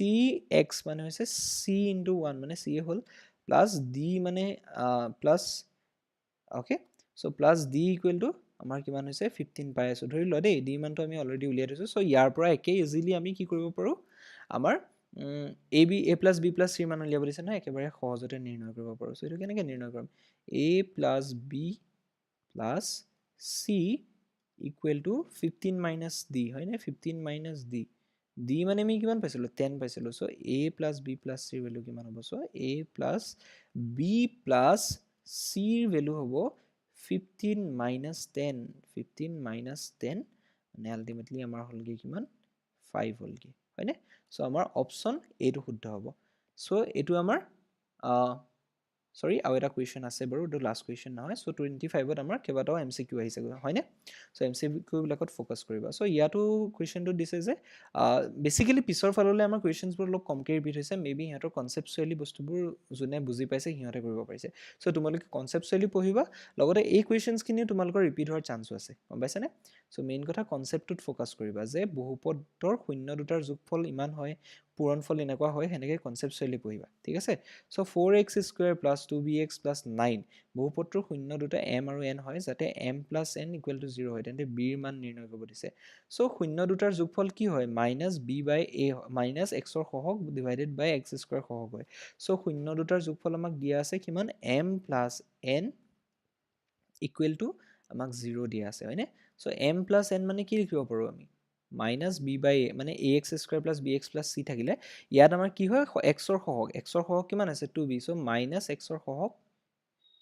x মানে হৈছে c ইনটু 1 মানে c হ'ল প্লাছ d মানে plus okay so' plus d equal to আমাৰ কিমান হৈছে 15 পাই আছোঁ ধৰি লোৱা দেই d মানটো আমি অলৰেডি উলিয়াই থৈছোঁ চ' ইয়াৰ পৰা একে ইজিলি আমি কি কৰিব পাৰোঁ আমাৰ a প্লাছ b প্লাছ চিৰ মান উলিয়াব দিছে নহয় একেবাৰে সহজতে নিৰ্ণয় কৰিব পাৰোঁ চ' এইটো কেনেকৈ নিৰ্ণয় কৰিম a plus b plus c equal to 15 minus d হয়নে 15 মাইনাছ d ডি মানে আমি কিমান পাইছিলোঁ 10 পাইছিলোঁ চ' a প্লাছ বি প্লাছ চিৰ ভেলু কিমান হ'ব চ' a প্লাছ বি প্লাছ চিৰ ভেলু হ'ব 15 মাইনাছ 10 মানে আল্টিমেটলি আমাৰ হ'লগৈ কিমান 5 হ'লগৈ হয়নে চ' আমাৰ অপশ্যন এইটো শুদ্ধ হ'ব চ' এইটো আমাৰ সৰি আৰু এটা কুৱেশ্যন আছে বাৰু এইটো লাষ্ট কুৱেশ্যন নহয় চ' 25ত আমাৰ কেইবাটাও MCQ আহিছে হয়নে চ' MCQ বিলাকত ফ'কাছ কৰিবা চ' ইয়াতো কুৱেশ্যনটো দিছে যে বেচিকেলি পিছৰ ফাললৈ আমাৰ কুৱেশ্যনছবোৰ অলপ কমকৈ ৰিপিট হৈছে মেবি সিহঁতৰ কনচেপ্টচুৱেলি বস্তুবোৰ যোনে বুজি পাইছে সিহঁতে কৰিব পাৰিছে চ' তোমালোকে কনচেপ্টচুৱেলি পঢ়িবা লগতে এই কুৱেশ্যনছখিনিও তোমালোকৰ ৰিপিট হোৱাৰ চান্সো আছে গম পাইছানে চ' মেইন কথা কনচেপ্টটোত ফ'কাছ কৰিবা যে বহুপদৰ শূন্য দুটাৰ যোগফল ইমান হয় পূৰণফল এনেকুৱা হয় সেনেকৈ কনচেপ্টচুৱেলি পঢ়িবা ঠিক আছে চ' 4x square plus 2bx plus 9 বহুপদটোৰ শূন্য দুটা m আৰু n হয় যাতে m plus n equal to 0 হয় তেন্তে bৰ মান নিৰ্ণয় কৰিব দিছে চ' শূন্য দুটাৰ যোগফল কি হয় minus b by a minus এক্সৰ সহগ ডিভাইডেড বাই এক্স স্কুৱেৰ সহগ হয় চ' শূন্য দুটাৰ যোগফল আমাক দিয়া আছে কিমান m plus n equal to আমাক 0 দিয়া আছে হয়নে চ' m প্লাছ n মানে কি লিখিব পাৰোঁ আমি মাইনাছ বি বাই এ মানে a x square plus b x plus c থাকিলে ইয়াত আমাৰ কি হয় এক্সৰ সহগ কিমান আছে 2b চ' মাইনাছ এক্সৰ সহগ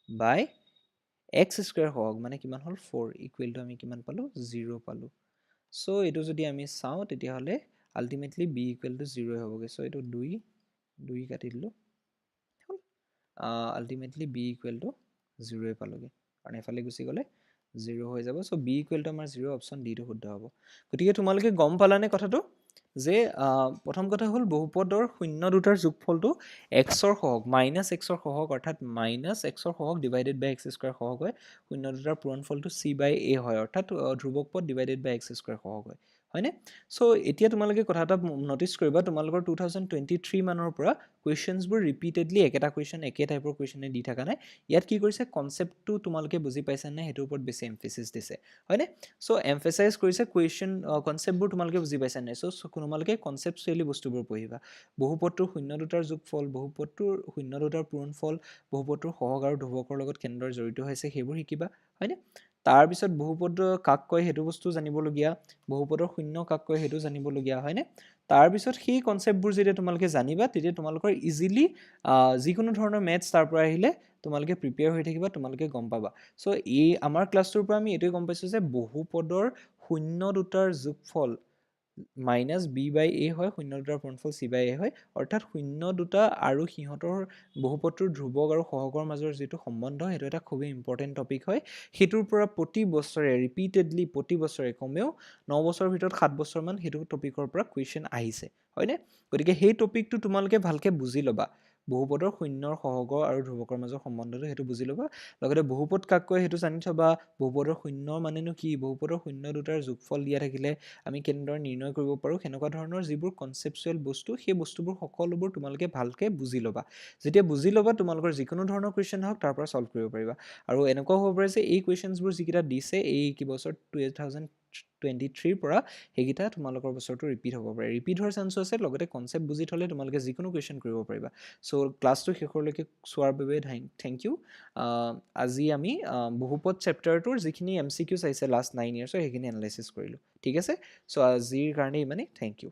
বাই এক্স স্কুৱেৰ সহগ মানে কিমান হ'ল 4 ইকুৱেল টু আমি কিমান পালোঁ 0 পালোঁ চ' এইটো যদি আমি চাওঁ তেতিয়াহ'লে আল্টিমেটলি বি ইকুৱেল টু 0 হ'বগৈ চ' এইটো 2 কাটি দিলোঁ আল্টিমেটলি বি ইকুৱেল টু 0 পালোগৈ কাৰণ এফালে গুচি গ'লে 0 হৈ যাব চ' বি ইকুৱেল টু আমাৰ 0 অপশ্যন ডিটো শুদ্ধ হ'ব গতিকে তোমালোকে গম পালানে কথাটো যে প্ৰথম কথা হ'ল বহুপদৰ শূন্য দুটাৰ যোগফলটো এক্সৰ সহগ মাইনাছ এক্সৰ সহগ অৰ্থাৎ মাইনাছ এক্সৰ সহগ ডিভাইডেড বাই এক্স স্কুৱেৰ সহগ হয় শূন্য দুটাৰ পূৰণফলটো চি বাই এ হয় অৰ্থাৎ ধ্ৰুৱক পদ ডিভাইডেড বাই এক্স স্কুৱেৰ সহগ হয় হয়নে চ' এতিয়া তোমালোকে কথা এটা ন'টিচ কৰিবা তোমালোকৰ 2023 মানৰ পৰা কুৱেশ্যনছবোৰ ৰিপিটেডলি একেটা কুৱেশ্যন একে টাইপৰ কুৱেশ্যনে দি থকা নাই ইয়াত কি কৰিছে কনচেপ্টটো তোমালোকে বুজি পাইছা নে সেইটোৰ ওপৰত বেছি এমফেচিছ দিছে হয়নে চ' এমফেচাইজ কৰিছে কুৱেশ্যন কনচেপ্টবোৰ তোমালোকে বুজি পাইছা নাই চ' তোমালোকে কনচেপ্টচুৱেলি বস্তুবোৰ পঢ়িবা বহুপদটোৰ শূন্য দুটাৰ যোগফল বহুপদটোৰ শূন্য দুটাৰ পূৰণফল বহুপদটোৰ সহগ আৰু ধ্ৰুৱকৰ লগত কেনেদৰে জড়িত হৈছে সেইবোৰ শিকিবা হয়নে তাৰপিছত বহুপদ কাক কয় সেইটো বস্তু জানিবলগীয়া বহুপদৰ শূন্য কাক কয় সেইটো জানিবলগীয়া হয়নে তাৰপিছত সেই কনচেপ্টবোৰ যেতিয়া তোমালোকে জানিবা তেতিয়া তোমালোকৰ ইজিলি যিকোনো ধৰণৰ মেথছ তাৰ পৰা আহিলে তোমালোকে প্ৰিপেয়াৰ হৈ থাকিবা তোমালোকে গম পাবা চ' এই আমাৰ ক্লাছটোৰ পৰা আমি এইটোৱে গম পাইছোঁ যে বহুপদৰ শূন্য দুটাৰ যোগফল মাইনাছ বি বাই এ হয় শূন্য দুটাৰ পূৰণফল চি বাই এ হয় অৰ্থাৎ শূন্য দুটা আৰু সিহঁতৰ বহুপদটোৰ ধ্ৰুৱক আৰু সহগৰ মাজৰ যিটো সম্বন্ধ সেইটো এটা খুবেই ইম্পৰ্টেণ্ট টপিক হয় সেইটোৰ পৰা প্ৰতি বছৰে ৰিপিটেডলি প্ৰতি বছৰে কমেও 9 বছৰৰ ভিতৰত 7 বছৰমান সেইটো টপিকৰ পৰা কুৱেশ্যন আহিছে হয়নে গতিকে সেই টপিকটো তোমালোকে ভালকৈ বুজি ল'বা বহুপদৰ শূন্যৰ সহগৰ আৰু ধ্ৰুৱকৰ মাজৰ সম্বন্ধটো সেইটো বুজি ল'বা লগতে বহুপদ কাক কয় সেইটো জানি থবা বহুপদৰ শূন্য মানেনো কি বহুপদৰ শূন্য দুটাৰ যোগফল দিয়া থাকিলে আমি কেনেদৰে নিৰ্ণয় কৰিব পাৰোঁ সেনেকুৱা ধৰণৰ যিবোৰ কনচেপচুৱেল বস্তু সেই বস্তুবোৰ সকলোবোৰ তোমালোকে ভালকৈ বুজি ল'বা যেতিয়া বুজি ল'বা তোমালোকৰ যিকোনো ধৰণৰ কুৱেশ্যন হওক তাৰ পৰা ছল্ভ কৰিব পাৰিবা আৰু এনেকুৱাও হ'ব পাৰে যে এই কুৱেশ্যনছবোৰ যিকেইটা দিছে এই কি বছৰ 2023 পৰা সেইকেইটা তোমালোকৰ বছৰটো ৰিপিট হ'ব পাৰে ৰিপিট হোৱাৰ চান্সো আছে লগতে কনচেপ্ট বুজি থ'লে তোমালোকে যিকোনো কুৱেশ্যন কৰিব পাৰিবা চ' ক্লাছটো শেষলৈকে চোৱাৰ বাবে থেংক ইউ আজি আমি বহুপদ চেপ্টাৰটোৰ যিখিনি MCQs আহিছে লাষ্ট 9 ইয়াৰ্ছৰ সেইখিনি এনালাইচিছ কৰিলোঁ ঠিক আছে চ' আজিৰ কাৰণে ইমানেই থেংক ইউ